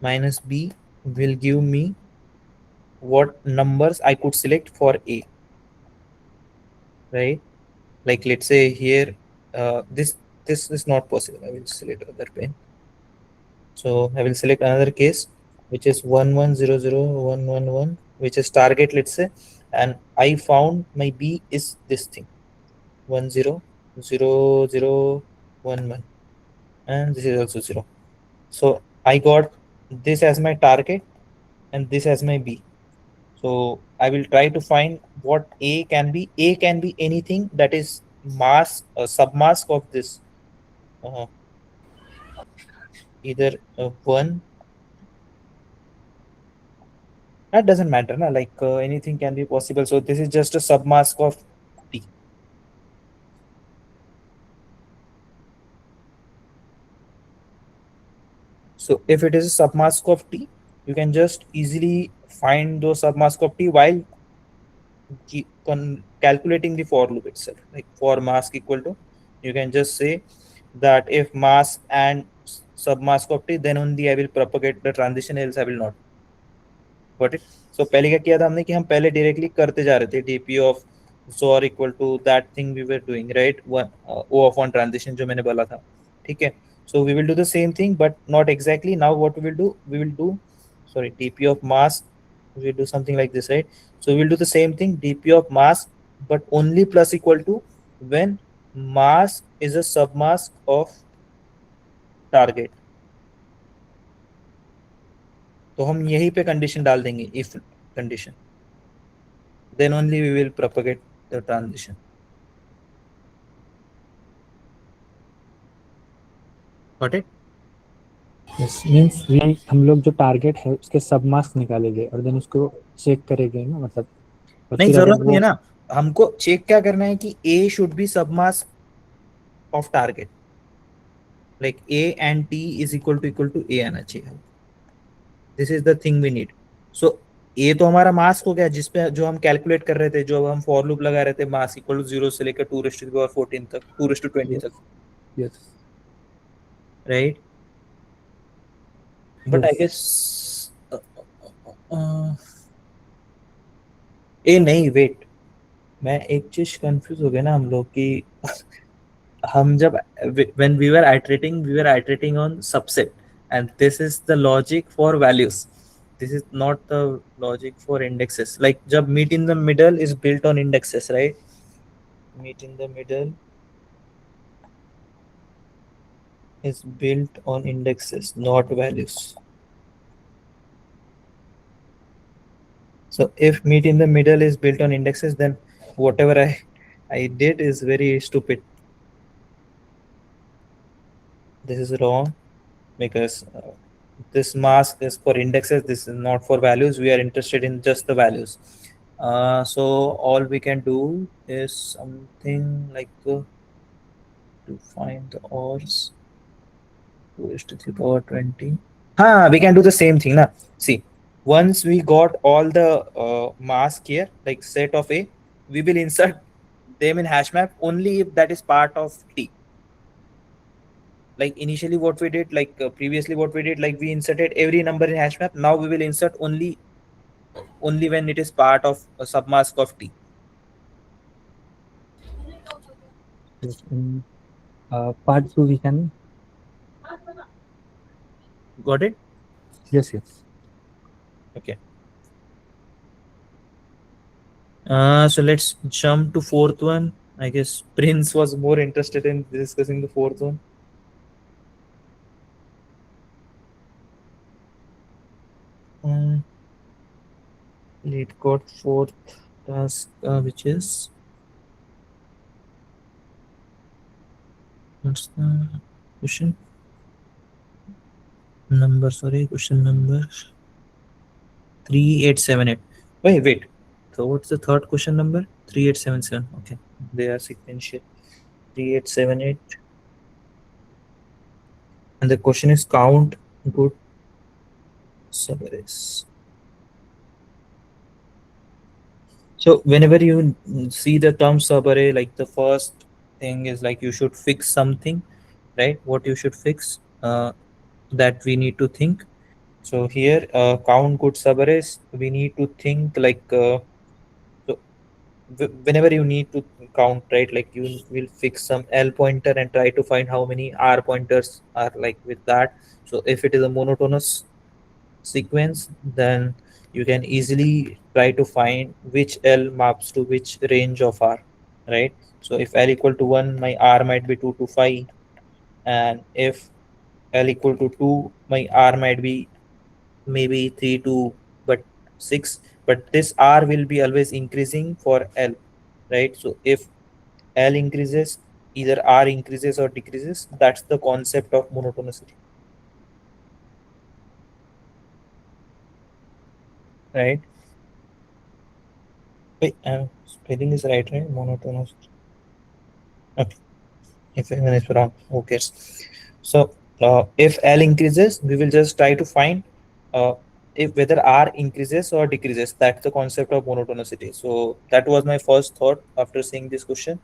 minus B will give me what numbers I could select for A, right? Like let's say here, this is not possible. I will select other pane. So I will select another case, which is 1100 111, which is target, let's say, and I found my B is this thing 100011, and this is also 0. So I got this as my target and this as my B. So I will try to find what A can be. A can be anything that is mask, submask of this, uh, either 1. That doesn't matter, na? Like anything can be possible. So this is just a submask of T. So if it is a submask of T, you can just easily find those submask of T while calculating the for loop itself. Like for mask equal to, you can just say that if mask and submask of T, then only I will propagate the transition, else I will not. Got it? So पहले क्या किया था हमने कि हम पहले directly करते जा रहे थे dp of zor equal to that thing we were doing, right? One o of one transition जो मैंने बोला था, ठीक है? So we will do the same thing but not exactly. Now what we will do, we will do, sorry, dp of mask, we will do something like this, right? So we will do the same thing, dp of mask, but only plus equal to when mask is a submask of target. तो हम यहीं पे condition डाल देंगे, if condition, then only we will propagate the transition. Got it?
Yes means ये हम लोग जो टारगेट है उसके सब मार्क्स निकालेंगे और देन उसको चेक करेंगे ना, मतलब और
नहीं,
फिर अगर
जरूरत नहीं
वो
है ना। हमको चेक क्या करना है कि A should be submask of target, like A and T is equal to A आना चाहिए। This is the thing we need. So A तो हमारा मास्क हो गया जिसपे जो हम कैलकुलेट कर रहे थे, जो हम फॉर लूप लगा रहे थे, मास्क इक्वल टू 0 से लेकर 2 to the power 14 तक, 2 to 20 तक,
yes
right? But I
yes
guess A नहीं, वेट, मैं एक चीज कंफ्यूज हो गया ना हम लोग की। हम जब when we were iterating on subset, and this is the logic for values, this is not the logic for indexes. Like jab meet in the middle is built on indexes, right? Meet in the middle is built on indexes, not values. So if meet in the middle is built on indexes, then whatever I did is very stupid. This is wrong because this mask is for indexes, this is not for values. We are interested in just the values. So all we can do is something like to find the ors 2 is to the power 20. We can do the same thing now. See, once we got all the mask here, like set of A, we will insert them in hash map only if that is part of T. Like initially what we did, like previously what we did, like we inserted every number in hash map. Now we will insert only when it is part of a submask of T.
Yes in part 2 we can
Got it?
Yes yes
Okay. So let's jump to fourth one. I guess Prince was more interested in discussing the fourth one. Lead code fourth task, which is, what's the question number? Sorry, question number 3878. Wait. So what's the third question number? 3877. Okay, they are sequential. 3878. And the question is count good Subarrays. So whenever you see the term subarray, like the first thing is like you should fix something, right? What you should fix, that we need to think. So here, count good subarrays, we need to think like, so whenever you need to count, right, like you will fix some L pointer and try to find how many R pointers are like with that. So if it is a monotonous sequence, then you can easily try to find which L maps to which range of R, right? So if L equal to 1, my R might be 2 to 5, and if L equal to 2, my R might be maybe 3 to but 6, but this R will be always increasing for L, right? So if L increases, either R increases or decreases. That's the concept of monotonicity, right? Wait, spelling is right? Monotonous. Okay. If even is wrong, who cares? So if L increases, we will just try to find uh, if whether R increases or decreases. That's the concept of monotonicity. So that was my first thought after seeing this question,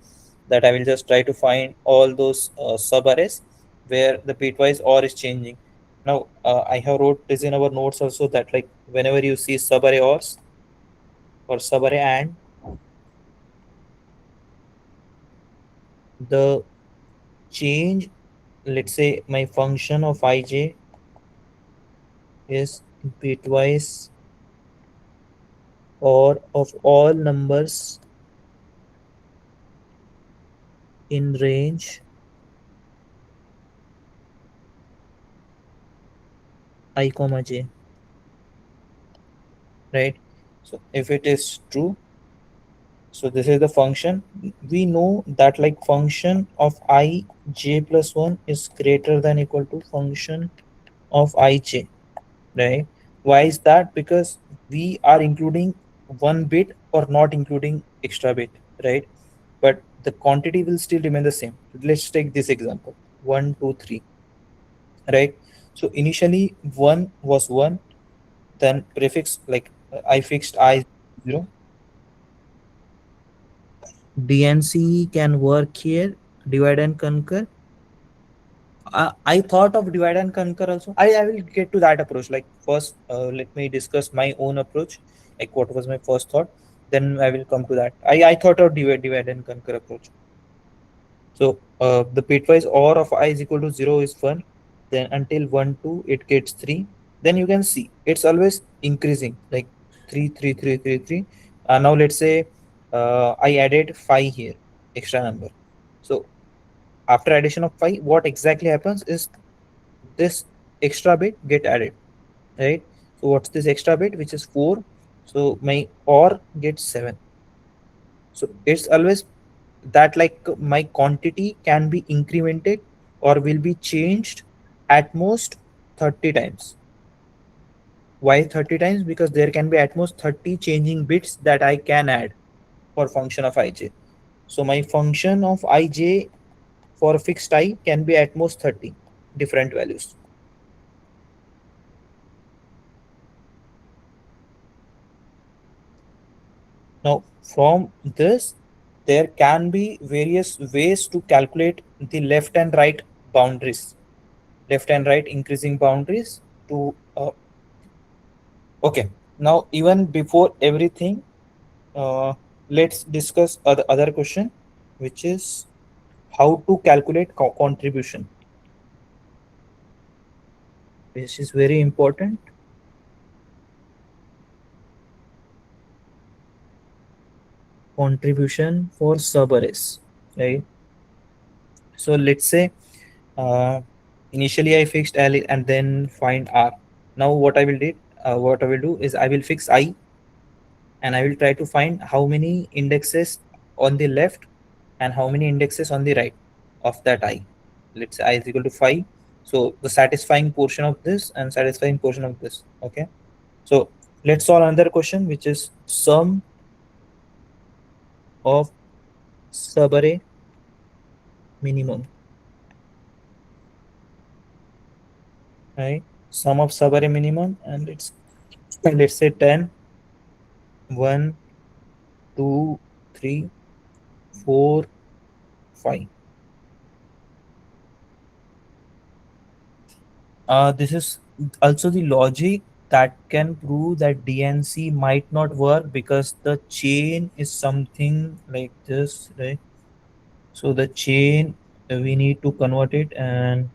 that I will just try to find all those subarrays where the bitwise OR is changing. Now I have wrote this in our notes also, that like whenever you see subarray ORs or subarray and, the change, let's say my function of ij is bitwise or of all numbers in range I comma j, right? So if it is true, so this is the function. We know that like function of I j plus 1 is greater than equal to function of I j, right? Why is that? Because we are including one bit or not including extra bit, right? But the quantity will still remain the same. Let's take this example, 1 2 3, right? So initially 1 was 1, then prefix like I fixed I 0. DNC can work here, divide and conquer. I thought of divide and conquer also. I will get to that approach. Like first, let me discuss my own approach. Like what was my first thought, then I will come to that. I thought of divide and conquer approach. So the bitwise OR of I is equal to 0 is 1. Then until 1, 2, it gets 3. Then you can see it's always increasing, like 3, 3, 3, 3, 3. Now let's say I added 5 here, extra number. So after addition of 5, what exactly happens is this extra bit get added, right? So what's this extra bit, which is 4? So my OR gets 7. So it's always that like my quantity can be incremented or will be changed at most 30 times. Why 30 times? Because there can be at most 30 changing bits that I can add for function of ij. So my function of ij for fixed I can be at most 30 different values. Now from this, there can be various ways to calculate the left and right boundaries, left and right increasing boundaries to okay. Now even before everything, uh, let's discuss other question, which is how to calculate contribution, which is very important. Contribution for subarrays, right? So let's say uh, initially I fixed L and then find R. Now what I will do is I will fix I, and I will try to find how many indexes on the left and how many indexes on the right of that I. Let's say I is equal to 5. So the satisfying portion of this and satisfying portion of this. Okay. So let's solve another question, which is sum of subarray minimum. Right? Sum of subarray minimum, and let's say 10, 1, 2, 3, 4, 5. This is also the logic that can prove that DNC might not work because the chain is something like this, right? So the chain, we need to convert it and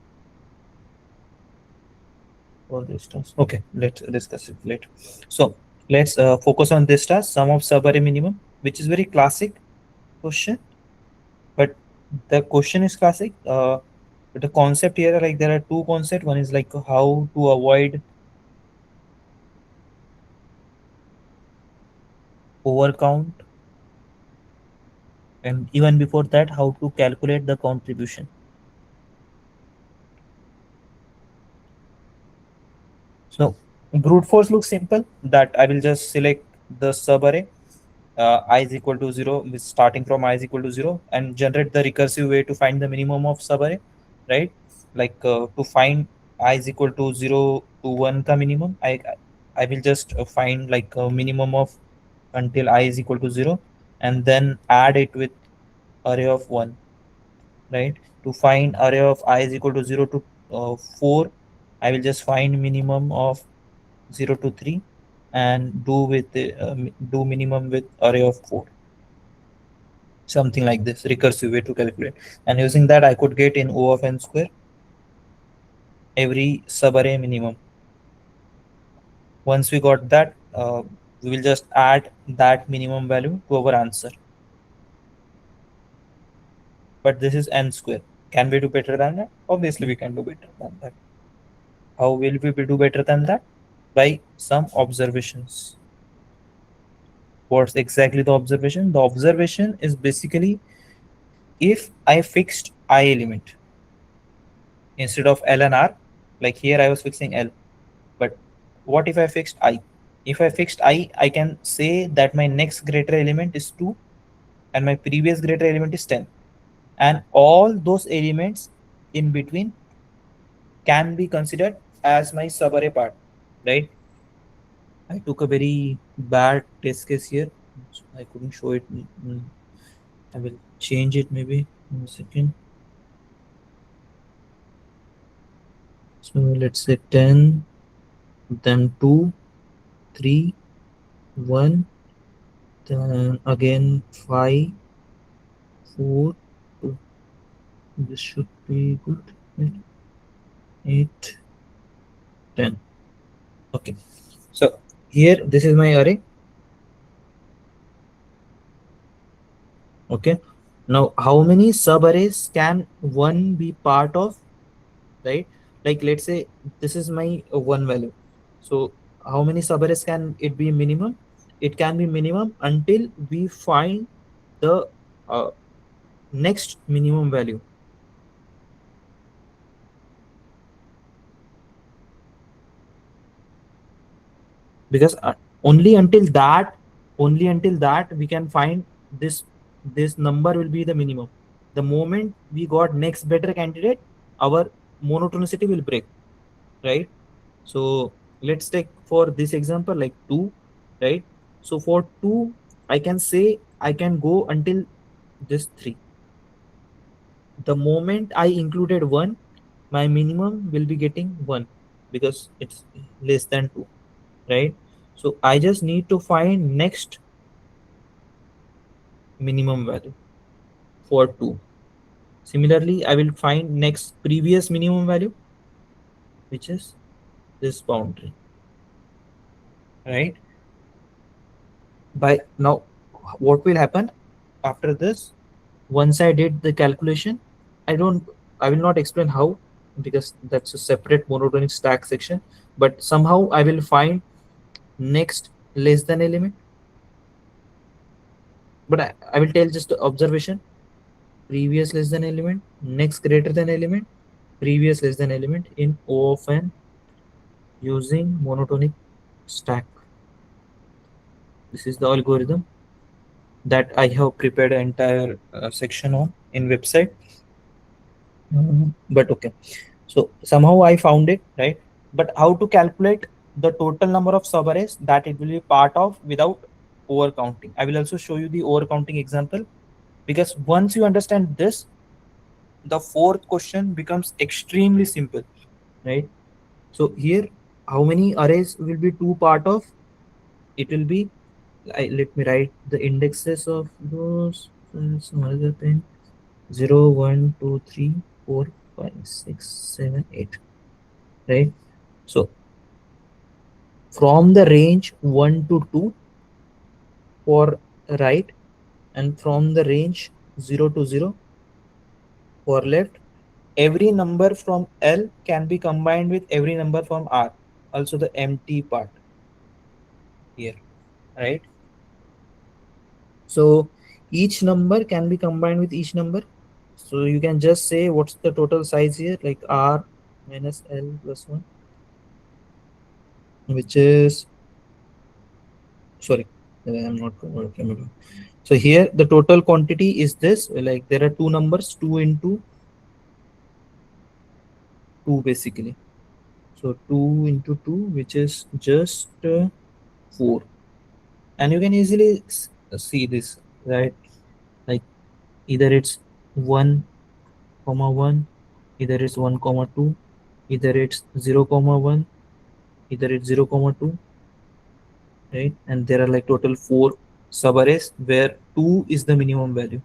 for this task. Okay, let's discuss it later. So let's focus on this task, sum of subarray minimum, which is very classic question. But the question is classic. But the concept here, like there are two concepts. One is like how to avoid overcount, and even before that, how to calculate the contribution. So brute force looks simple. That I will just select the subarray I is equal to 0, with starting from I is equal to 0, and generate the recursive way to find the minimum of subarray, right? Like to find I is equal to 0 to 1 ka minimum, I will just find like a minimum of until I is equal to 0, and then add it with array of 1, right? To find array of I is equal to 0 to 4, I will just find minimum of 0 to 3 and do with the do minimum with array of 4, something like this recursive way to calculate. And using that I could get in O of n square every subarray minimum. Once we got that, we will just add that minimum value to our answer. But this is n square. Can we do better than that? Obviously we can do better than that. How will we do better than that? By some observations. What's exactly the observation? The observation is basically, if I fixed I element instead of L and R, like here I was fixing L, but what if I fixed I? If I fixed I can say that my next greater element is 2 and my previous greater element is 10. And all those elements in between can be considered as my subarray part, right? I took a very bad test case here, so I couldn't show it. I will change it maybe in a second. So let's say 10, then 2, 3, 1, then again 5, 4, 2. This should be good. 8, 10. Okay. So here, this is my array. Okay. Now, how many subarrays can one be part of, right? Like, let's say this is my one value. So how many subarrays can it be minimum? It can be minimum until we find the uh, next minimum value. Because only until that we can find this number will be the minimum. The moment we got next better candidate, our monotonicity will break, right? So let's take for this example like 2, right? So for 2 I can say I can go until this 3. The moment I included 1, my minimum will be getting 1 because it's less than 2, right? So I just need to find next minimum value for 2. Similarly, I will find next previous minimum value, which is this boundary, right? By now, what will happen after this? Once I did the calculation, I will not explain how, because that's a separate monotonic stack section, but somehow I will find next less than element. But I will tell just the observation: previous less than element, next greater than element, previous less than element in O of n using monotonic stack. This is the algorithm that I have prepared an entire section on in website. But okay, so somehow I found it, right? But how to calculate the total number of subarrays that it will be part of without overcounting. I will also show you the overcounting example, because once you understand this, the fourth question becomes extremely simple, right? So here, how many arrays will be two part of? It will be, let me write the indexes of those. Some other thing. 0, 1, 2, 3, 4, 5, 6, 7, 8. Right? So from the range 1 to 2 for right, and from the range 0 to 0 for left, every number from L can be combined with every number from R. Also the empty part here, right? So each number can be combined with each number. So you can just say what's the total size here, like R minus L plus 1, which is, sorry, I'm not working. So here the total quantity is this, like there are two numbers, 2 into 2 basically. So 2 into 2, which is just 4. And you can easily see this, right? Like either it's 1 comma 1, either it's 1 comma 2, either it's 0 comma 1, either it's 0 comma 2, right? And there are like total 4 subarrays where 2 is the minimum value.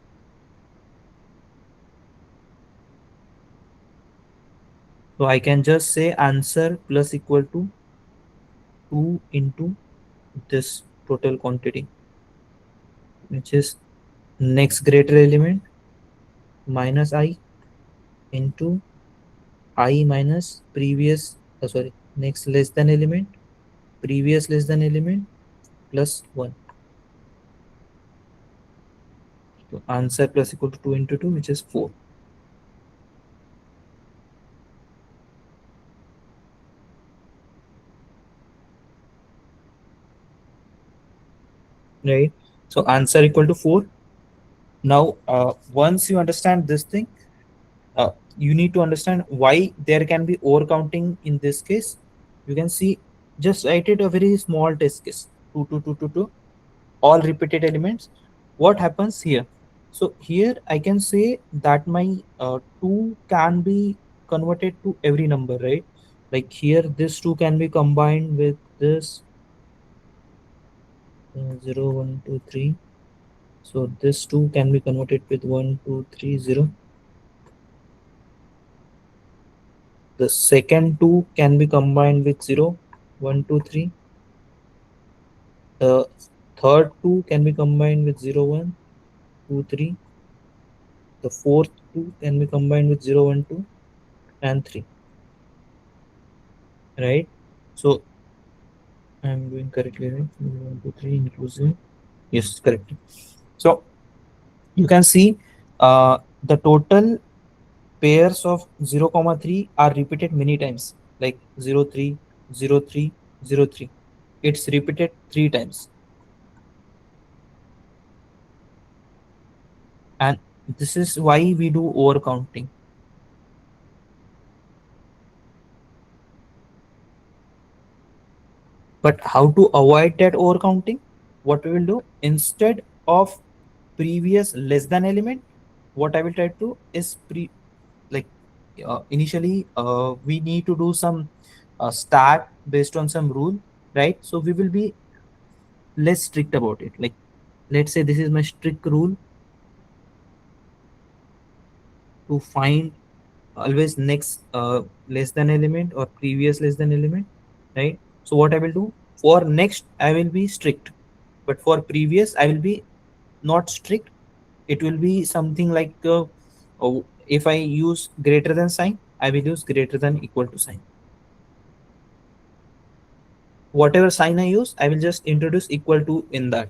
So I can just say answer plus equal to 2 into this total quantity, which is next greater element minus I into I minus previous, sorry, next less than element, previous less than element plus 1. So answer plus equal to 2 into 2, which is 4. Right? So answer equal to 4. Now, once you understand this thing, you need to understand why there can be overcounting in this case. You can see, just write it a very small test case, 2, 2, 2, 2, 2, all repeated elements. What happens here? So here I can say that my 2 can be converted to every number, right? Like here, this 2 can be combined with this 0, 1, 2, 3. So this 2 can be converted with 1, 2, 3, 0. The second 2 can be combined with 0, 1, 2, 3. The third 2 can be combined with 0, 1, 2, 3. The fourth 2 can be combined with 0, 1, 2, and 3. Right? So I'm doing correctly, right? 1, 2, 3 inclusive. Yes, correct. So you can see the total pairs of 0 comma 3 are repeated many times, like 0 3 0 3 0 3. It's repeated 3 times, and this is why we do overcounting. But how to avoid that overcounting? What we will do, instead of previous less than element, what I will try to is like initially we need to do some stack based on some rule, right? So we will be less strict about it. Like let's say this is my strict rule to find always next less than element or previous less than element, right? So what I will do, for next I will be strict, but for previous I will be not strict. It will be something like if I use greater than sign, I will use greater than equal to sign. Whatever sign I use, I will just introduce equal to in that.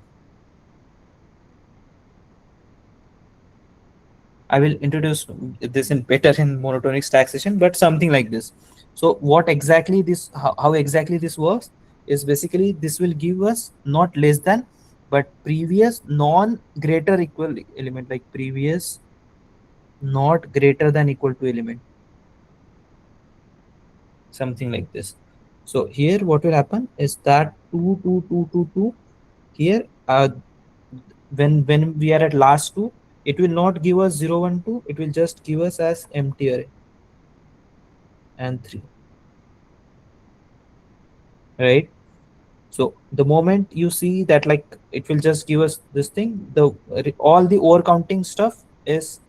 I will introduce this in better in monotonic stack session, but something like this. So what exactly this, how exactly this works is basically this will give us not less than, but previous non greater equal element, like previous not greater than equal to element, something like this. So here what will happen is that 2 2 2 2 2, here uh, when we are at last two, it will not give us 0 1 2, it will just give us as empty array and 3, right? So the moment you see that, like, it will just give us this thing, the all the overcounting stuff is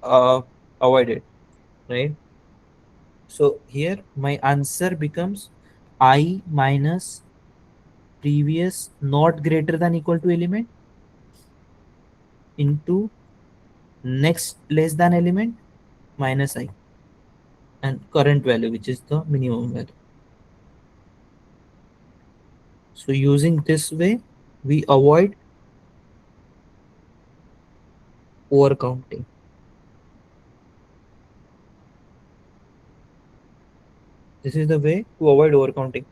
uh avoided, right? So here my answer becomes I minus previous not greater than equal to element into next less than element minus I, and current value, which is the minimum value. So using this way, we avoid overcounting. This is the way to avoid overcounting.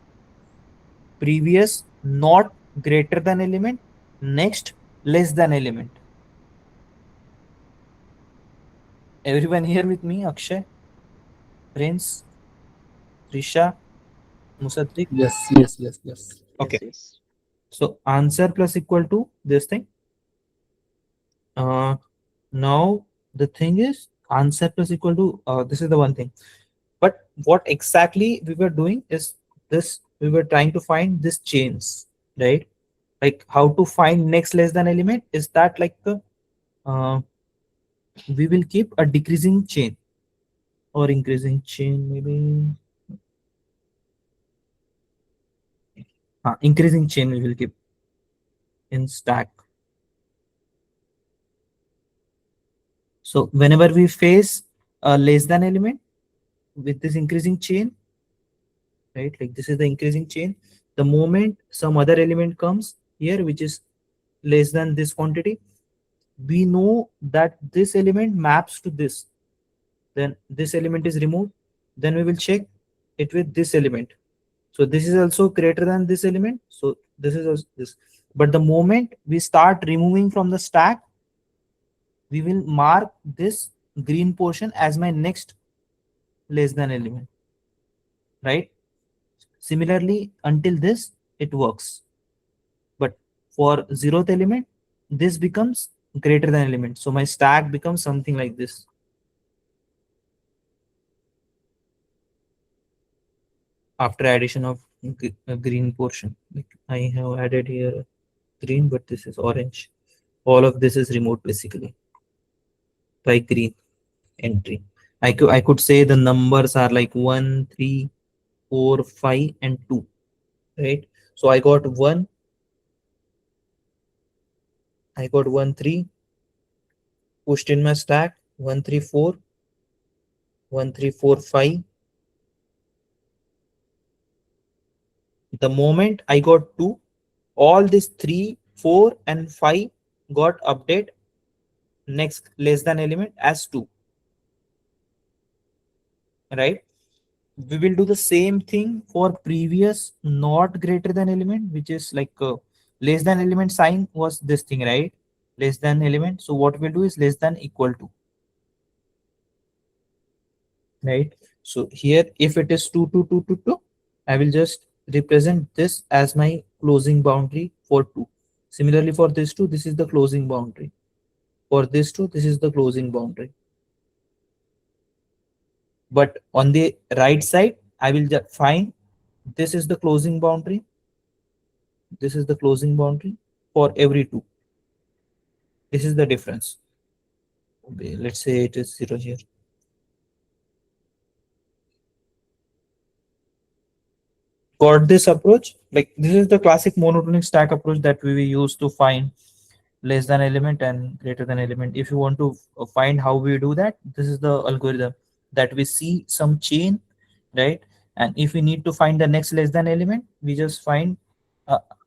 Previous not greater than element, next less than element. Everyone here with me? Akshay, Prince, Trisha, Musaddiq?
Yes, yes, yes, yes.
Okay.
Yes.
So answer plus equal to this thing. Now the thing is answer plus equal to this is the one thing. But what exactly we were doing is this: we were trying to find this chains, right? Like how to find next less than element is that, like, uh, we will keep a decreasing chain or increasing chain, maybe increasing chain we will keep in stack. So whenever we face a less than element with this increasing chain, right, like this is the increasing chain, the moment some other element comes here which is less than this quantity, we know that this element maps to this, then this element is removed, then we will check it with this element. So this is also greater than this element, so this is also this. But the moment we start removing from the stack, we will mark this green portion as my next less than element, right? Similarly, until this it works, but for zeroth element this becomes greater than element, so my stack becomes something like this. After addition of a green portion, like I have added here green, but this is orange. All of this is removed basically by green entry. I could say the numbers are like 1 3 4 5 and 2, right? So I got 1 3 pushed in my stack, 1 3 4, 1 3 4 5. The moment I got 2, all these 3 4 and 5 got update next less than element as 2, right? We will do the same thing for previous not greater than element, which is like less than element sign was this thing, right? Less than element, so what we'll do is less than equal to, right? So here if it is 2 2 2 2 2, I will just represent this as my closing boundary for 2. Similarly for this 2, this is the closing boundary. For this 2, this is the closing boundary. But on the right side, I will just find this is the closing boundary, this is the closing boundary for every 2. This is the difference. Okay, let's say it is 0 here. Got this approach? Like this is the classic monotonic stack approach that we will use to find less than element and greater than element. If you want to find how we do that, this is the algorithm that we see some chain, right? And if we need to find the next less than element, we just find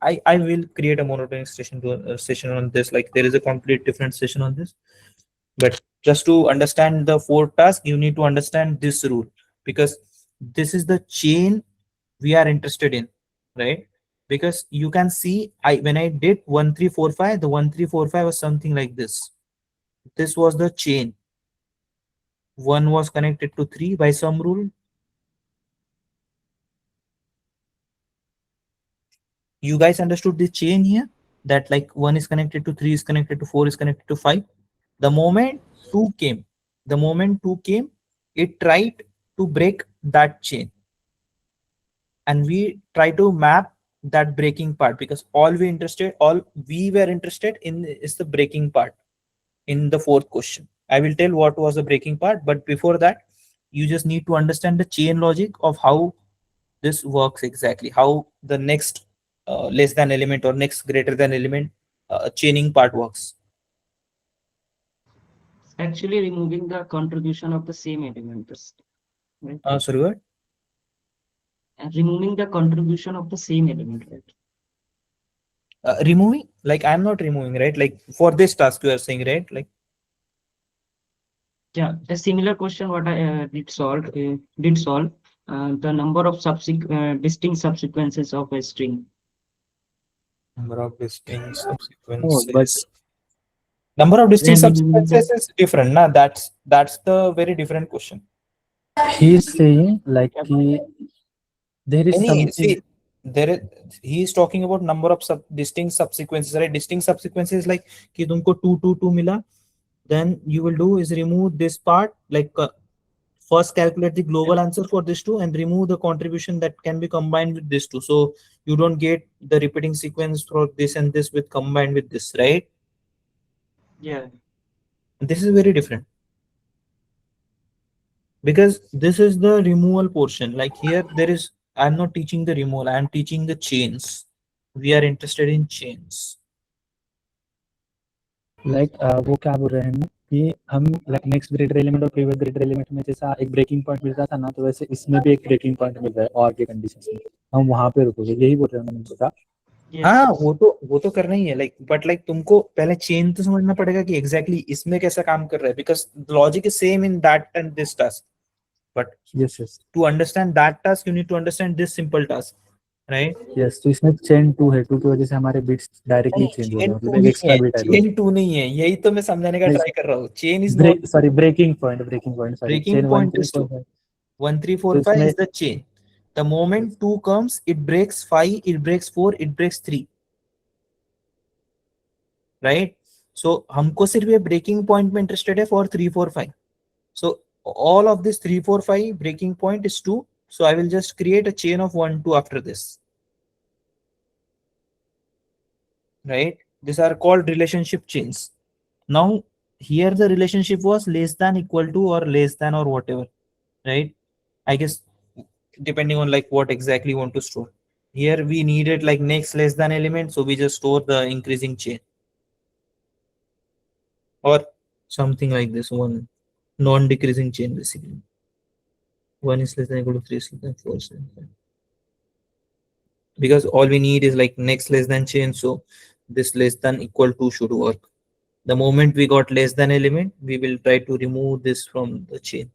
I will create a monotonic session on this. Like there is a complete different session on this. But just to understand the 4 tasks, you need to understand this rule, because this is the chain we are interested in, right? Because you can see when I did 1 3 4 5, the 1 3 4 5 was something like this. This was the chain. 1 was connected to 3 by some rule. You guys understood the chain here? that like 1 is connected to 3 is connected to 4 is connected to 5. The moment 2 came, it tried to break that chain, and we try to map that breaking part, because all we were interested in is the breaking part in the fourth question. I will tell what was the breaking part, but before that, you just need to understand the chain logic of how this works exactly, how the next less than element or next greater than element chaining part works.
It's actually removing the contribution of the same elements, right?
Sorry, what?
And removing the contribution of the same element, right?
Removing, like I'm not removing, right? Like for this task you are saying, right? Like
Yeah, a similar question what I did solve the number of distinct subsequences of a string.
number of distinct
Oh, but
subsequences. Number of distinct
Then removing the
subsequences is different, na? That's the very different question.
he is saying like there is
Any
something.
see, there is, he is talking about number of distinct subsequences, right? Distinct subsequences like कि तुमको 2 2 2 मिला, then you will do is remove this part, like first calculate the global answer for this two and remove the contribution that can be combined with this two, so you don't get the repeating sequence for this and this with combined with this, right?
yeah.
This is very different, because this is the removal portion. Like here there is, I'm not teaching the removal, I'm teaching the chains. We are interested in chains.
Like वो क्या बोल रहे हैं ना कि हम like next greater element और previous greater element में जैसा एक ब्रेकिंग पॉइंट मिलता था ना, तो वैसे इसमें भी एक ब्रेकिंग पॉइंट मिल रहा है और के कंडीशन में, हम वहां पे रुकोगे, यही बोल रहे हैं मैंने बोला।
Yes,
हाँ,
yes.
वो तो करना ही है, लाइक बट लाइक तुमको पहले चेन तो समझना पड़ेगा कि एग्जैक्टली इसमें कैसा काम कर रहा है, because logic is same in that and this task, but
yes yes
to understand that task you need to understand this simple task, right?
Yes. तो इसमें चेन 2 है, 2 की वजह से हमारे बिट्स डायरेक्टली
नहीं,
चेंज हो रहे
चेन
हैं,
टू
मतलब एक
नहीं
एक्स्ट्रा
है,
बिट ऐड हो रहा
चेन टू नहीं है, यही तो मैं समझाने का
है।
ट्राई कर रहा हूँ। Chain is
break
not,
sorry breaking point sorry,
breaking
chain 1
point
3
is 2.
4 है।
1 3 4
तो
5
इसमें
is the chain. The moment 2 comes, it breaks 5, it breaks 4, it breaks 3, right? So हमको सिर्फ ये breaking point में interested है for 3 4 5. So all of this 3 4 5 breaking point is 2. So I will just create a chain of 1 2 after this, right? These are called relationship chains. Now here the relationship was less than, equal to, or less than, or whatever, right? I guess depending on like what exactly you want to store. Here we needed like next less than element, so we just store the increasing chain, or something like this, one non-decreasing chain basically. 1 is less than equal to 3 is less than 4 is less than, because all we need is like next less than chain, so this less than equal to should work. The moment we got less than element, we will try to remove this from the chain.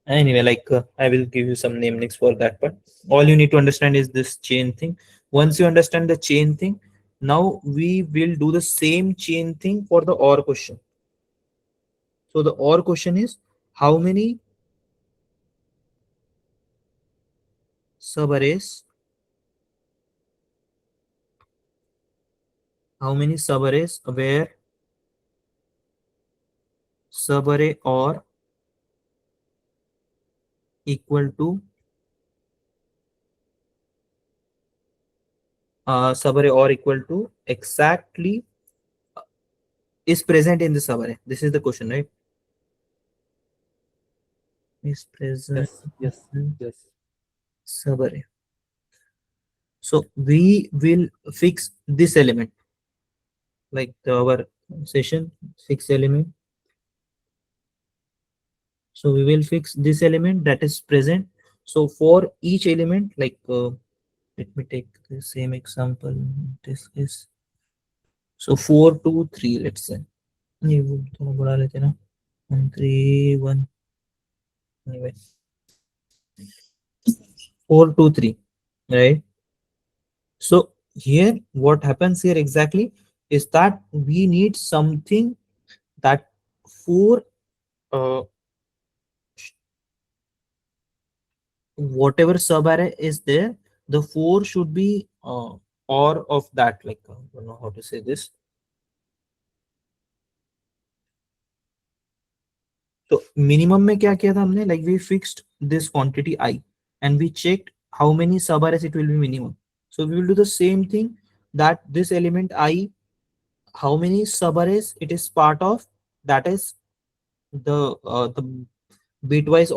Anyway, like I will give you some name next for that, but all you need to understand is this chain thing. Once you understand the chain thing, now we will do the same chain thing for the OR question. So the OR question is, how many subarrays, where subarray OR equal to subarray OR equal to exactly is present in the subarray. This is the question, right? Is present
yes yes
in
yes
subarray. So we will fix this element, like our session fix element. So we will fix this element that is present. So for each element, like let me take the same example. This is so 4 2 3. Let's say ये वो थोड़ा बढ़ा लेते हैं ना, 1 3 1. Anyway, 4 2 3, right? So here what happens here exactly is that we need something that 4 uh, whatever subarray is there, the 4 should be or of that, like I don't know how to say this. So minimum में क्या किया था हमने, like we fixed this quantity I and we checked how many subarrays it will be minimum. So we will do the same thing, that this element I, how many subarrays it is part of, that is the bitwise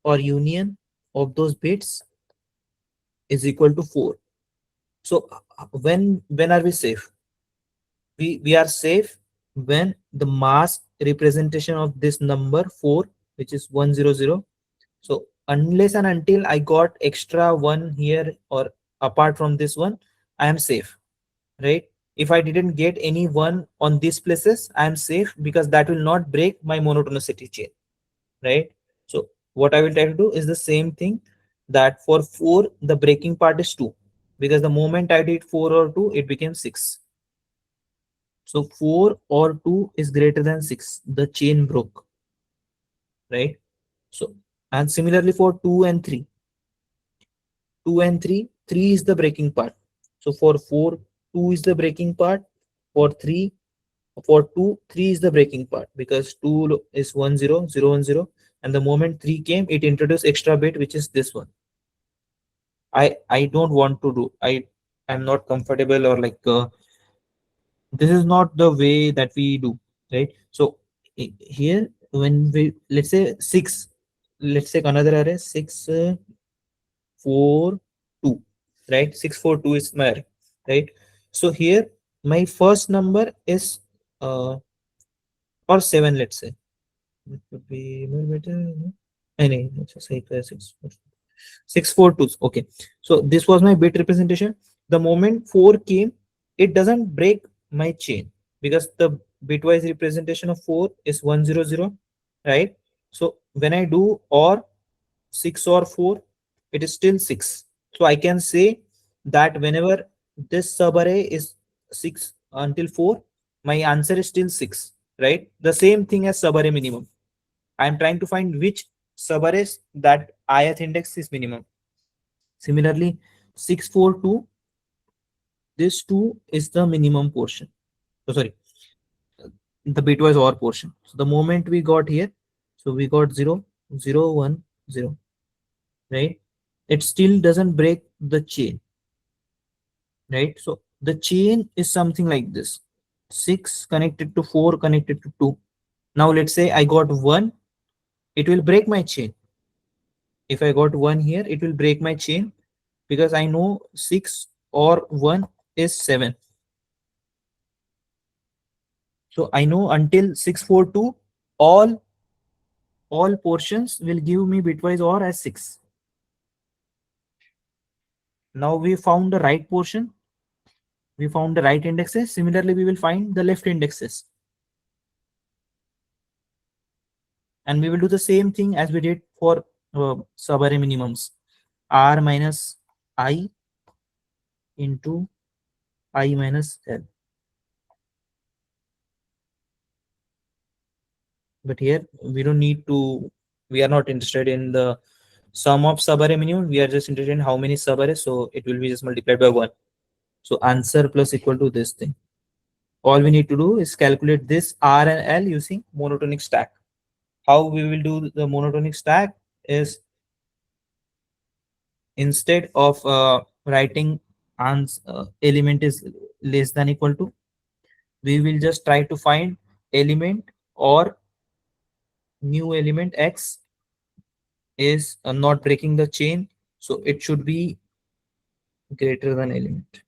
or union of those bits is equal to 4. So when are we safe? We are safe when the mask representation of this number 4, which is 100. So unless and until I got extra one here or apart from this one, I am safe, right? If I didn't get any one on these places, I am safe because that will not break my monotonicity chain, right? So what I will try to do is the same thing, that for 4 the breaking part is 2, because the moment I did 4 or 2 it became 6. So 4 or 2 is greater than 6, the chain broke, right? So and similarly for 2 and 3, 2 and 3 is the breaking part. So for 4, 2 is the breaking part. For 3, for 2, 3 is the breaking part, because 2 is 10010, and the moment 3 came, it introduced extra bit, which is this one. I don't want to do, I'm not comfortable, or like this is not the way that we do, right? So here when we, let's say 6, let's take another array, 6 4 2, right? 642 is my array, right? So here my first number is or 7, let's say. It would be more better, no? Anyway, let's just say 642. Okay, so this was my bit representation. The moment 4 came, it doesn't break my chain, because the bitwise representation of 4 is 100, right? So when I do or 6 or 4, it is still 6. So I can say that whenever this subarray is 6 until 4, my answer is still 6, right? The same thing as subarray minimum. I am trying to find which subarrays that ith index is minimum. Similarly, 642, this 2 is the minimum portion. So sorry, the bitwise OR portion. So the moment we got here, so we got 0 0 1 0, right? It still doesn't break the chain, right? So the chain is something like this: 6 connected to 4 connected to 2. Now let's say I got 1, it will break my chain. If I got 1 here, it will break my chain, because I know 6 or 1 is 7. So I know until 642, all portions will give me bitwise OR as 6. Now we found the right portion, we found the right indexes. Similarly, we will find the left indexes, and we will do the same thing as we did for subarray minimums: r minus I into I minus L. But here we don't need to, we are not interested in the sum of subarray minimum, we are just interested in how many subarrays, so it will be just multiplied by 1. So answer plus equal to this thing. All we need to do is calculate this R and L using monotonic stack. How we will do the monotonic stack is, instead of writing element is less than equal to, we will just try to find element or new element X is not breaking the chain, so it should be greater than element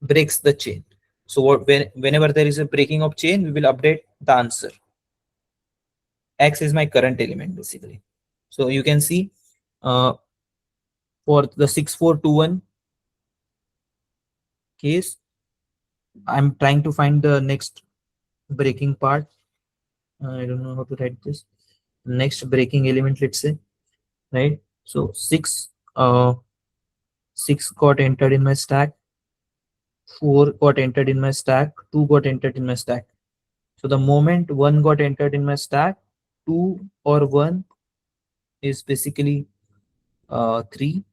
breaks the chain. So whenever there is a breaking of chain, we will update the answer. X is my current element basically. So you can see for the 6421 case, I'm trying to find the next breaking part. I don't know how to write this. Next breaking element, let's say, right? So 6 got entered in my stack, 4 got entered in my stack, 2 got entered in my stack. So the moment 1 got entered in my stack, 2 or 1 is basically 3.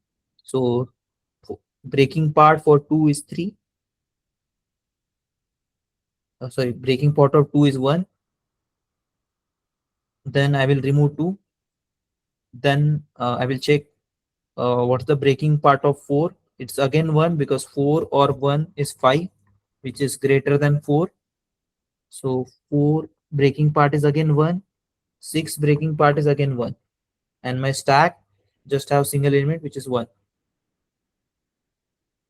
So breaking part for 2 is 3. Sorry, breaking part of 2 is 1. Then I will remove 2. Then I will check what's the breaking part of 4. It's again 1 because 4 or 1 is 5, which is greater than 4. So 4 breaking part is again 1. 6 breaking part is again 1. And my stack just have single element, which is 1.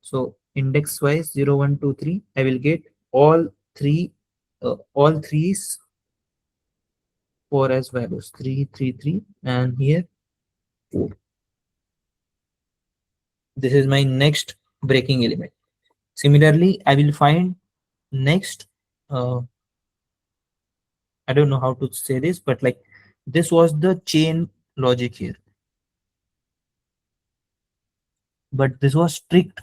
So index wise 0, 1, 2, 3. I will get all threes for as values 3, 3, 3, and here 4. This is my next breaking element. Similarly, I will find next. I don't know how to say this, but like this was the chain logic here, but this was strict.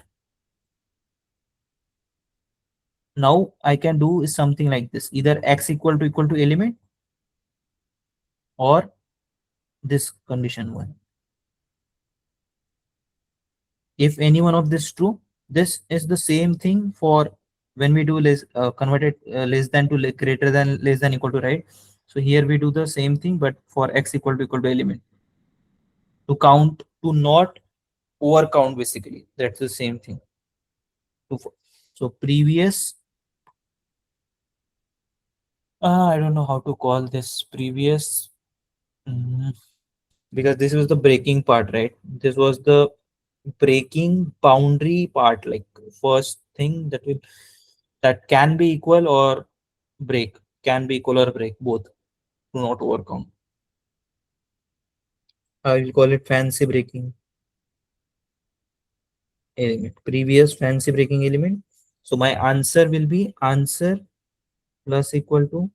Now I can do is something like this: either x equal to element or this condition 1. If any one of this true, this is the same thing for when we do less converted less than to greater than less than equal to, right? So here we do the same thing, but for x equal to element to count, to not over count, basically that's the same thing. So previous, I don't know how to call this previous. mm, because this was the breaking part, right? This was the breaking boundary part, like first thing that can be equal or break, can be equal or break, both, to not overcome. I will call it fancy breaking element, previous fancy breaking element. So my answer will be answer plus equal to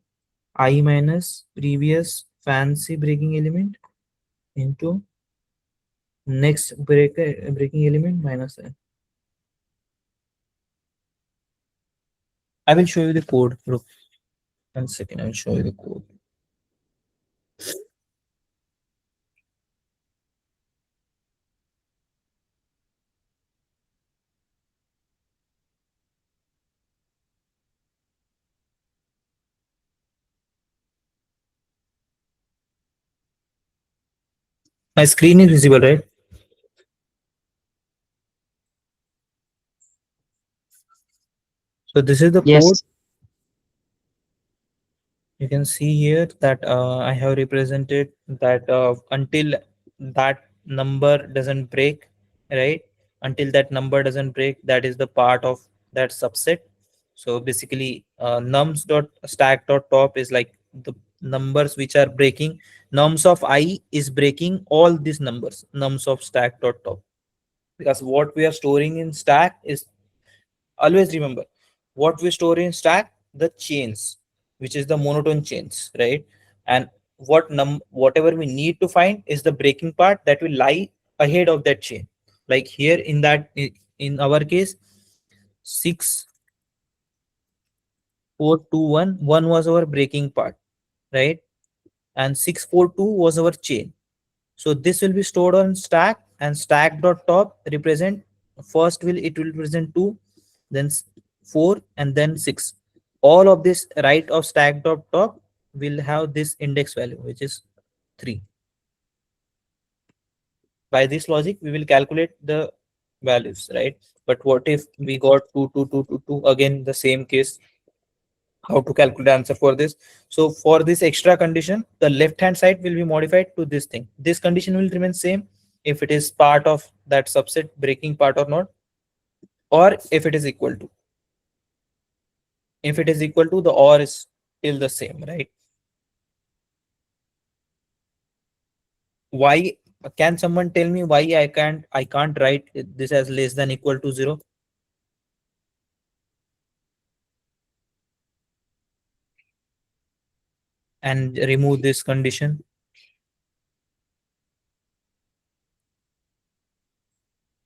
I minus previous fancy breaking element into next breaking element minus n. I will show you the code. Look, 1 second, I will show you the code. My screen is visible, right? So this is the code.
Yes.
You can see here that I have represented that until that number doesn't break, right? Until that number doesn't break, that is the part of that subset. So basically, nums dot stack dot top is like the numbers which are breaking. Nums of I is breaking all these numbers. Nums of stack dot top, because what we are storing in stack is, always remember, what we store in stack, the chains, which is the monotone chains, right? And whatever we need to find is the breaking part that will lie ahead of that chain. Like here in in our case, 6, 4, 2, 1, 1 was our breaking part, right? And 6, 4, 2 was our chain. So this will be stored on stack, and stack dot top represent, first will it will represent 2, then 4, and then 6. All of this right of stack dot top will have this index value, which is 3. By this logic, we will calculate the values, right? But what if we got 2, 2, 2, 2, 2? Again, the same case. How to calculate the answer for this? So for this extra condition, the left hand side will be modified to this thing. This condition will remain same if it is part of that subset breaking part or not, or if it is equal to. If it is equal to, the or is still the same, right? Why? Can someone tell me why I can't write this as less than equal to 0 and remove this condition?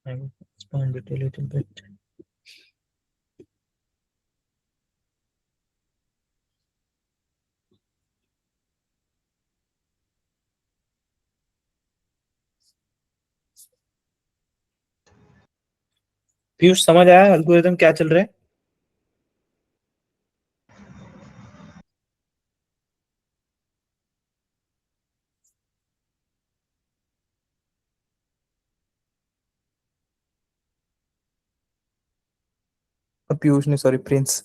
I will expand it a little bit. Piyush समझ आया algorithm क्या चल रहा है? पीयूष नहीं, sorry, Prince.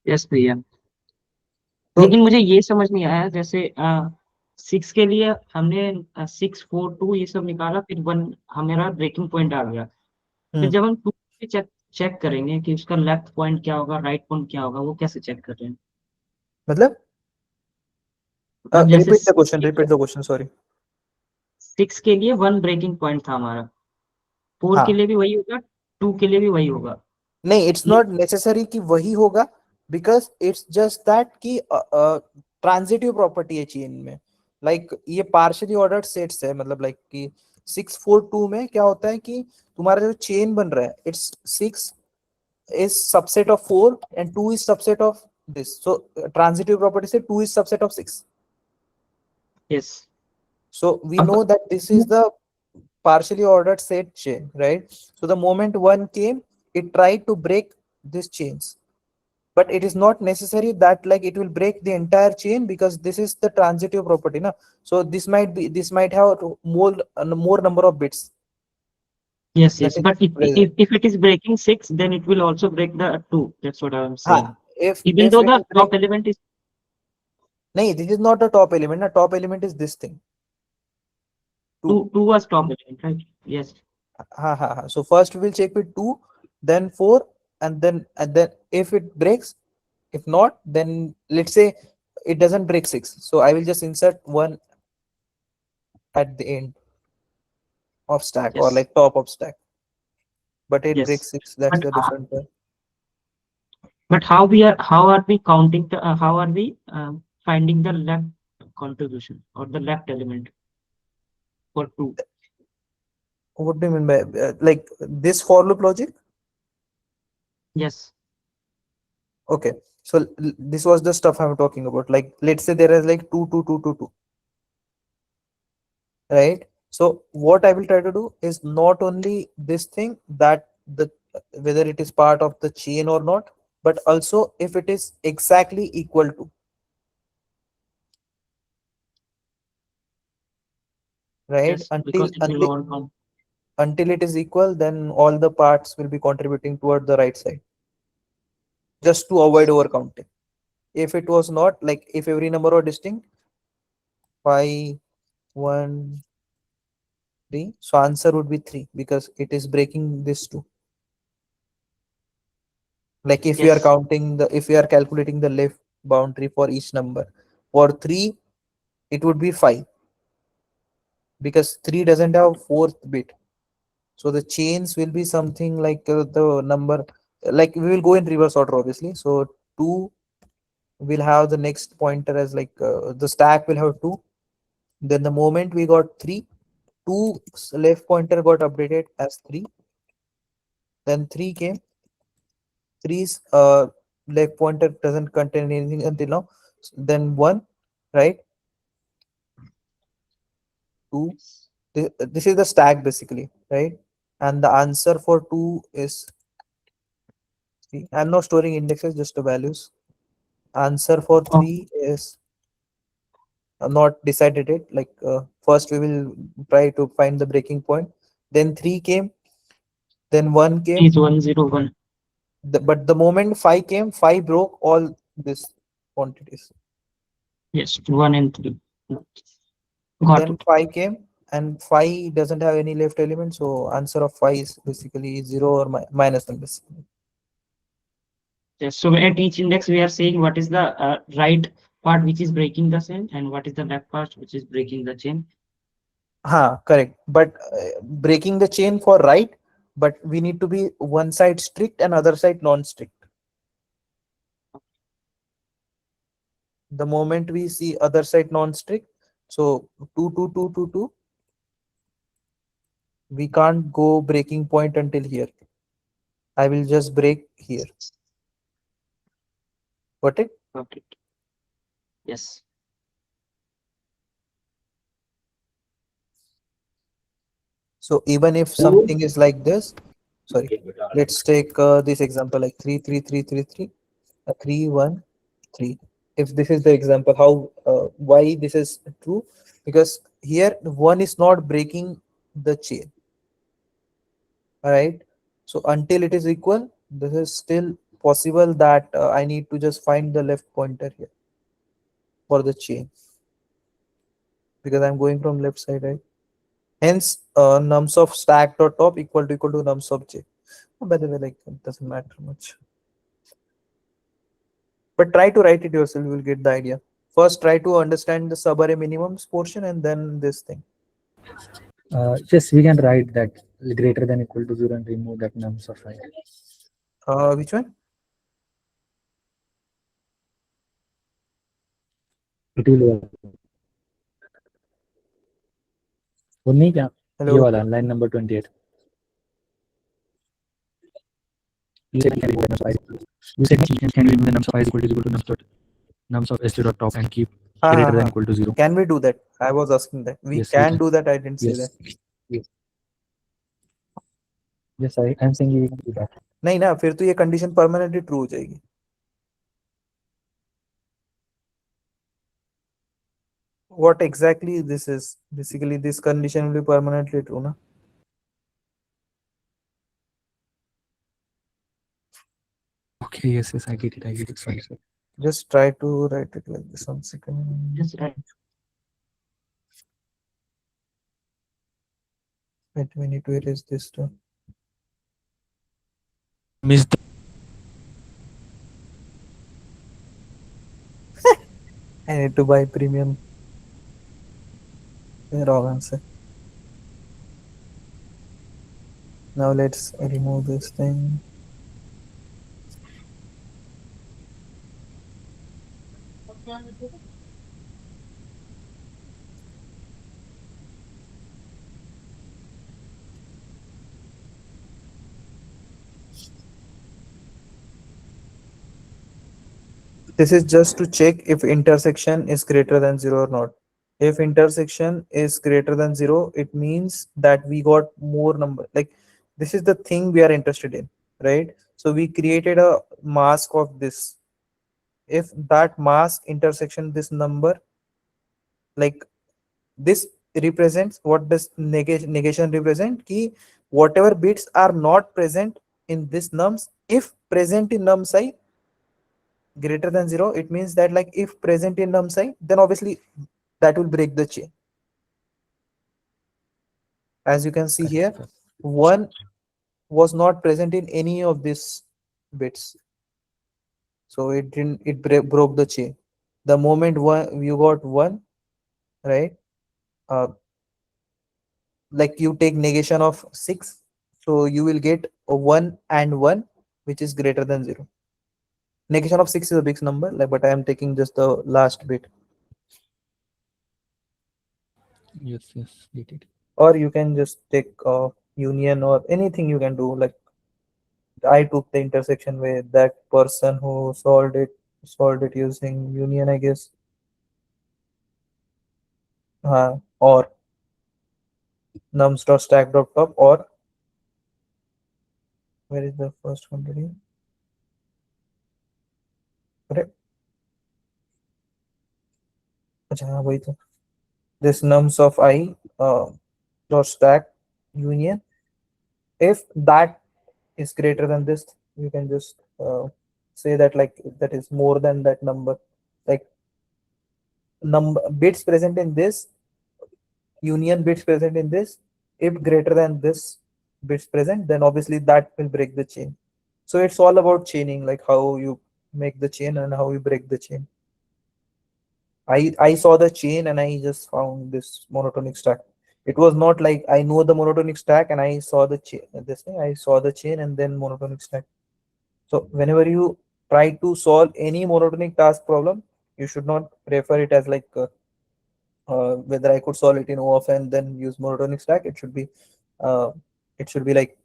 Yes भैया।
तो
लेकिन मुझे ये समझ नहीं आया, जैसे 6 के लिए हमने 6 4 2 ये सब निकाला, फिर 1 हमारा ब्रेकिंग पॉइंट आ गया। फिर
हम्म,
जब हम 2 चेक चेक करेंगे कि उसका लेफ्ट पॉइंट क्या होगा, राइट पॉइंट क्या होगा, वो कैसे चेक कर रहे हैं?
मतलब
मतलब जैसे
रिपीट द क्वेश्चन, सॉरी।
6 के लिए 1 ब्रेकिंग पॉइंट था हमारा, 4 के
हाँ,
लिए भी वही होगा, 2 के लिए भी वही होगा।
नहीं, इट्स नॉट नेसेसरी कि वही होगा, बिकॉज इट्स जस्ट दैट कि ट्रांजिटिव प्रॉपर्टी है चेन में। लाइक ये पार्शियली ऑर्डर्ड सेट्स है, मतलब लाइक कि 6 4 2 में क्या होता है कि तुम्हारा जो चेन बन रहा है, it's 6 is subset of 4 and 2 is subset of this. So transitive property say 2 is subset of 6.
Yes.
So we
अब
know that this is the partially ordered set chain, right? So the moment one came, it tried to break these chains, but it is not necessary that like it will break the entire chain, because this is the transitive property na. So this might have more number of bits
yes,
that
yes,
is
but
present.
if it is breaking 6, then it will also break the 2. That's what I'm
Ha,
saying.
if
Even
if
though
it
the
is break,
top element is
no, this is not a top element. A top element is this thing, 2.
2 was top element, right? Yes,
Ha. So first we will check with 2, then 4, and then if it breaks, if not, then let's say it doesn't break 6. So I will just insert 1 at the end of stack, or
yes,
like top of stack. But it
yes.
breaks 6. That's
But
the different one.
how are we counting the how are we finding the left contribution or the left element for 2?
What do you mean by like this for loop logic?
Yes,
Okay. So this was the stuff I'm talking about. Like let's say there is like 2 2 2 2 2, right? So what I will try to do is not only this thing, that the whether it is part of the chain or not, but also if it is exactly equal to, right?
yes,
until
because it will
until
all count.
until it is equal, then all the parts will be contributing toward the right side, just to avoid overcounting. If it was not, like if every number were distinct, 5 1 3, so answer would be 3, because it is breaking this two. Like if we are
Yes,
counting the, if we are calculating the left boundary for each number, for 3 it would be 5, because 3 doesn't have fourth bit. So the chains will be something like the number, like we will go in reverse order obviously. So 2 will have the next pointer as like the stack will have 2. Then the moment we got 3, 2 left pointer got updated as 3. Then 3 came, 3's left pointer doesn't contain anything until now. Then 1, right? 2.
yes,
This is the stack basically, right? And the answer for 2 is 3. I'm not storing indexes, just the values. Answer for
oh,
3 is not decided it. Like first we will try to find the breaking point. Then 3 came, then 1 came.
is 101.
But the moment 5 came, 5 broke all these quantities.
Yes, 1 and 3. Got
Then
it.
5 came, and 5 doesn't have any left element, so answer of 5 is basically 0 or minus 1 basically.
Yes, so at each index we are saying what is the right part which is breaking the chain and what is the left part which is breaking the chain.
Correct. But breaking the chain for right, but we need to be one side strict and other side non-strict. The moment we see other side non-strict, so 2 2 2 2 2, we can't go breaking point until here. I will just break here. Got it?
Got it. Yes.
So even if something is like this, sorry, let's take this example like 3 3 3 3 3 3 1 3. If this is the example, how why this is true? Because here one is not breaking the chain. All right. So until it is equal, this is still possible that I need to just find the left pointer here for the chain because I'm going from left side, right? Hence, nums of stack dot top equal to nums of j. Oh, by the way, like it doesn't matter much. But try to write it yourself, you will get the idea. First, try to understand the subarray minimums portion and then this thing.
Yes, we can write that greater than equal to 0 and remove that nums of I.
Which one?
It will work. वो नहीं क्या ये
Hello.
वाला line number 28. You said can remove nums of I. You said can remove the nums of I is equal to nums of st dot top and keep greater than equal to 0.
Can we do that? I was asking that. We
Yes, we
can
can.
do that. I didn't say
Yes.
that.
Yes, I am saying we can do that.
नहीं ना, फिर तो ये condition permanently true हो जाएगी. What exactly this is? Basically, this condition will be permanently true, na?
Okay, yes, I get it. Sorry.
Just try to write it like this. 1 second.
Just write.
Wait, we need to erase this too.
Missed.
I need to buy premium. Wrong answer. Now let's remove this thing. This is just to check if intersection is greater than 0 or not. If intersection is greater than 0, it means that we got more number. Like this is the thing we are interested in, right? So we created a mask of this. If that mask intersection this number, like this represents, what does negation represent? Ki whatever bits are not present in this nums, if present in num I greater than 0, it means that like if present in num I, then obviously that will break the chain. As you can see here, 1 was not present in any of these bits, so it didn't, it broke the chain. The moment one you got 1, right, like you take negation of 6, so you will get a 1 and 1 which is greater than 0. Negation of 6 is a big number, like, but I am taking just the last bit.
Yes, get it.
Or you can just take union or anything you can do. Like I took the intersection way, that person who solved it using union, I guess. Or nums dot stack dot top, or where is the first one today? Correct. अच्छा हाँ वही तो. This nums of I dot stack union, if that is greater than this, you can just say that like that is more than that number, like number bits present in this union bits present in this, if greater than this bits present, then obviously that will break the chain. So it's all about chaining, like how you make the chain and how you break the chain. I saw the chain and I just found this monotonic stack. It was not like I know the monotonic stack and I saw the chain. This thing I saw the chain and then monotonic stack. So whenever you try to solve any monotonic task problem, you should not refer it as like whether I could solve it in O of n then use monotonic stack. Uh, it should be like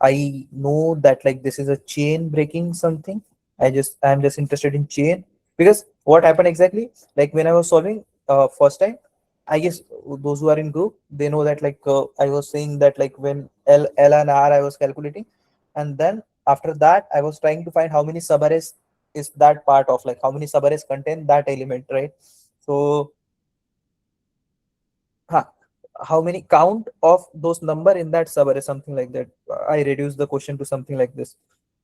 I know that like this is a chain breaking something. I'm just interested in chain, because what happened exactly, like when I was solving first time, I guess those who are in group, they know that like I was saying that like when L and R I was calculating, and then after that I was trying to find how many subarrays is that part of, like how many subarrays contain that element, right? So huh, how many count of those number in that subarray, something like that. I reduced the question to something like this.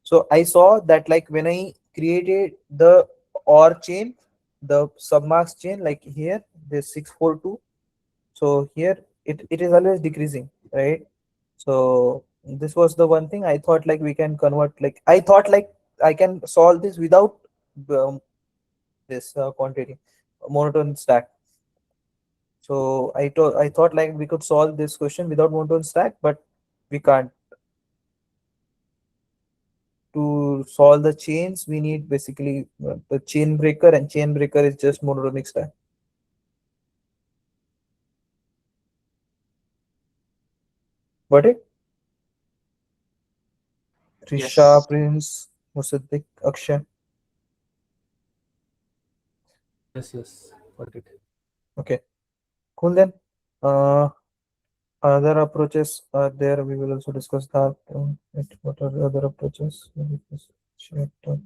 So I saw that like when I created the OR chain, the submask chain, like here, this 642. So here it is always decreasing, right? So this was the one thing I thought like we can convert, like I thought like I can solve this without this quantity monotone stack. So I thought like we could solve this question without monotone stack, but we can't. To solve the chains, we need basically the chain breaker, and chain breaker is just monotonic stack. Got it? Trisha,
Yes.
Prince, Musaddiq, Akshay.
Yes, got it.
Okay, cool then. Uh, Other approaches are there. We will also discuss that. What are the other approaches? Maybe just check that.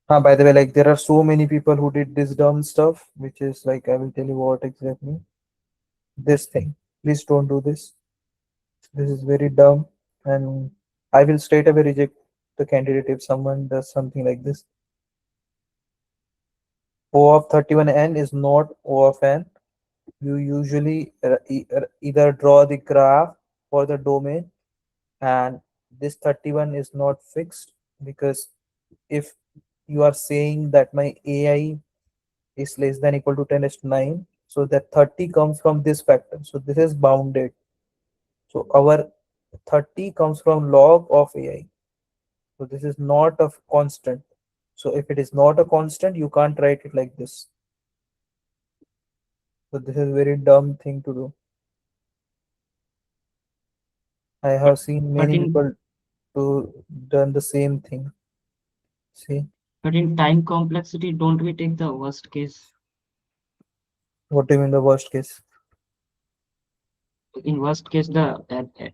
By the way, like there are so many people who did this dumb stuff, which is like I will tell you what exactly. This thing. Please don't do this. This is very dumb, and I will straight away reject the candidate if someone does something like this. O of 31n is not O of n. You usually either draw the graph for the domain, and this 31 is not fixed, because if you are saying that my AI is less than equal to 10 is to 9, so that 30 comes from this factor, so this is bounded. So our 30 comes from log of AI, so this is not a constant. So if it is not a constant, you can't write it like this. So this is very dumb thing to do. I
But
have seen
but
many
in
people do done the same thing. See,
but in time complexity, don't we take the worst case?
what do you mean the worst case?
In worst case, the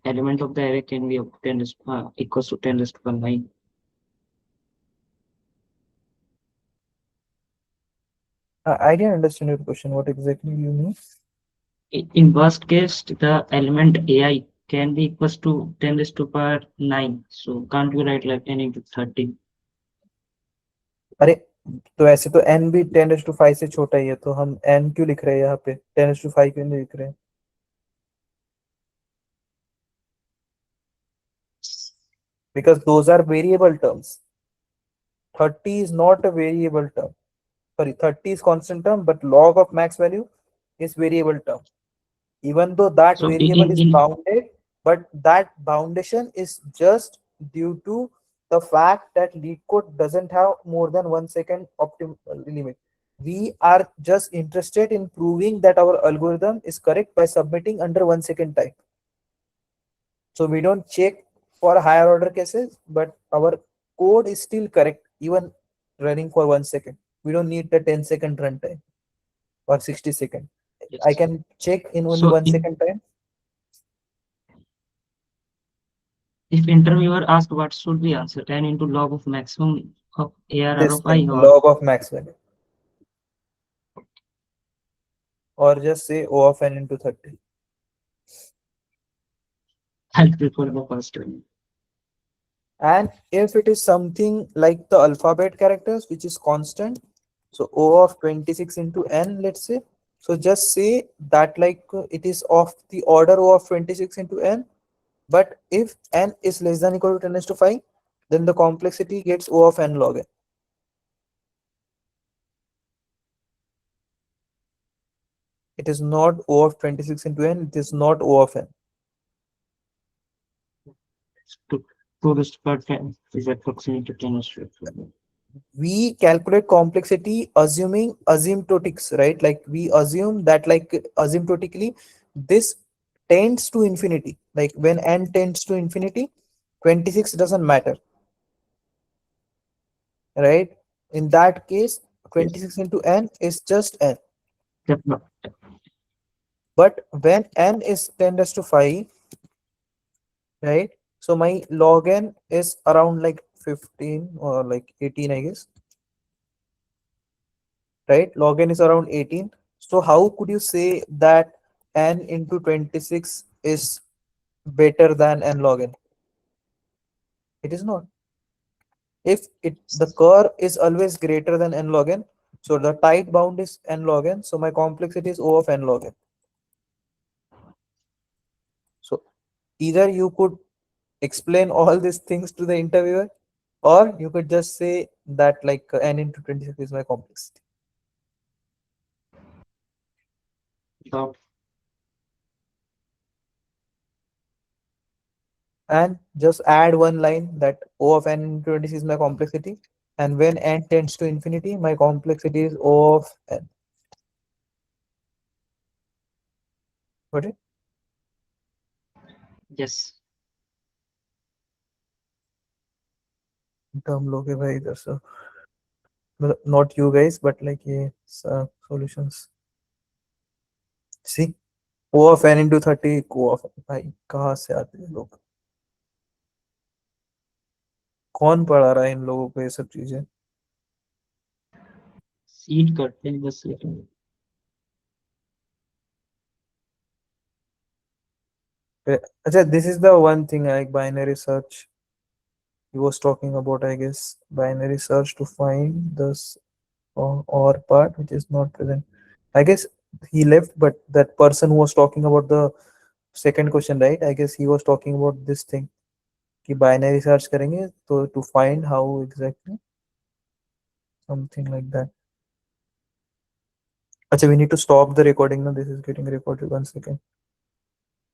element of the array can be of 10 equals to 10 raised to power 9.
I didn't understand your question. What exactly you mean?
In worst case, the element AI can be equals to 10 raised to power 9. So can't you write like 10 into 30?
अरे तो ऐसे तो n भी 10⁵ से छोटा ही है, तो हम n क्यों लिख रहे हैं यहाँ पे, 10⁵ क्यों नहीं लिख रहे हैं? Because those are variable terms. 30 is not a variable term. Sorry, 30 is constant term, but log of max value is variable term. Even though that
So
variable is bounded, but that boundation is just due to the fact that Leetcode doesn't have more than 1 second optimal limit. We are just interested in proving that our algorithm is correct by submitting under 1 second time. So we don't check for higher order cases, but our code is still correct even running for 1 second. We don't need the 10-second runtime or 60 second. I
yes.
can check in only
So
1 second time.
if interviewer asks what should be answer, 10 into log of maximum of ARR
This
of I,
thing,
or
log of max value, or just say O of n into 30.
I'll prefer the first one.
And if it is something like the alphabet characters, which is constant, so O of 26 into n, let's say. So just say that like it is of the order O of 26 into n, but if n is less than equal to 10 to 5, then the complexity gets O of n log n. It is not O of 26 into n, it is not O of n.
To 2 raised to power 10 is approximately to 10 raised to power 12.
We calculate complexity assuming asymptotics, right? Like we assume that like asymptotically this tends to infinity. Like when n tends to infinity, 26 doesn't matter, right? In that case,
Yes.
26 into n is just n.
That's not.
But when n is 10 raised to 5, right? So my log n is around like 15 or like 18, I guess, right? Log n is around 18. So how could you say that n into 26 is better than n log n? It is not. If the curve is always greater than n log n, so the tight bound is n log n, so my complexity is O of n log n. So either you could explain all these things to the interviewer, or you could just say that like n into 26 is my complexity.
Doubt.
And just add one line that O of n into 26 is my complexity, and when n tends to infinity, my complexity is O of n. Got it?
Yes.
term लोगे भाई इधर से, मतलब not you guys but like ये solutions. See, O of n into 30 O of n. भाई कहाँ से आते हैं लोग, कौन पढ़ा रहा है इन लोगों को ये सब चीजें?
सीड करते हैं बस लेकिन
अच्छा, this is the one thing like binary search he was talking about, I guess. Binary search to find this or part which is not present. I guess he left, but that person who was talking about the second question, right? I guess he was talking about this thing कि binary search करेंगे तो to find how exactly, something like that. अच्छा, we need to stop the recording now. This is getting recorded. 1 second.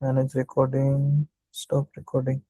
Manage recording. Stop recording.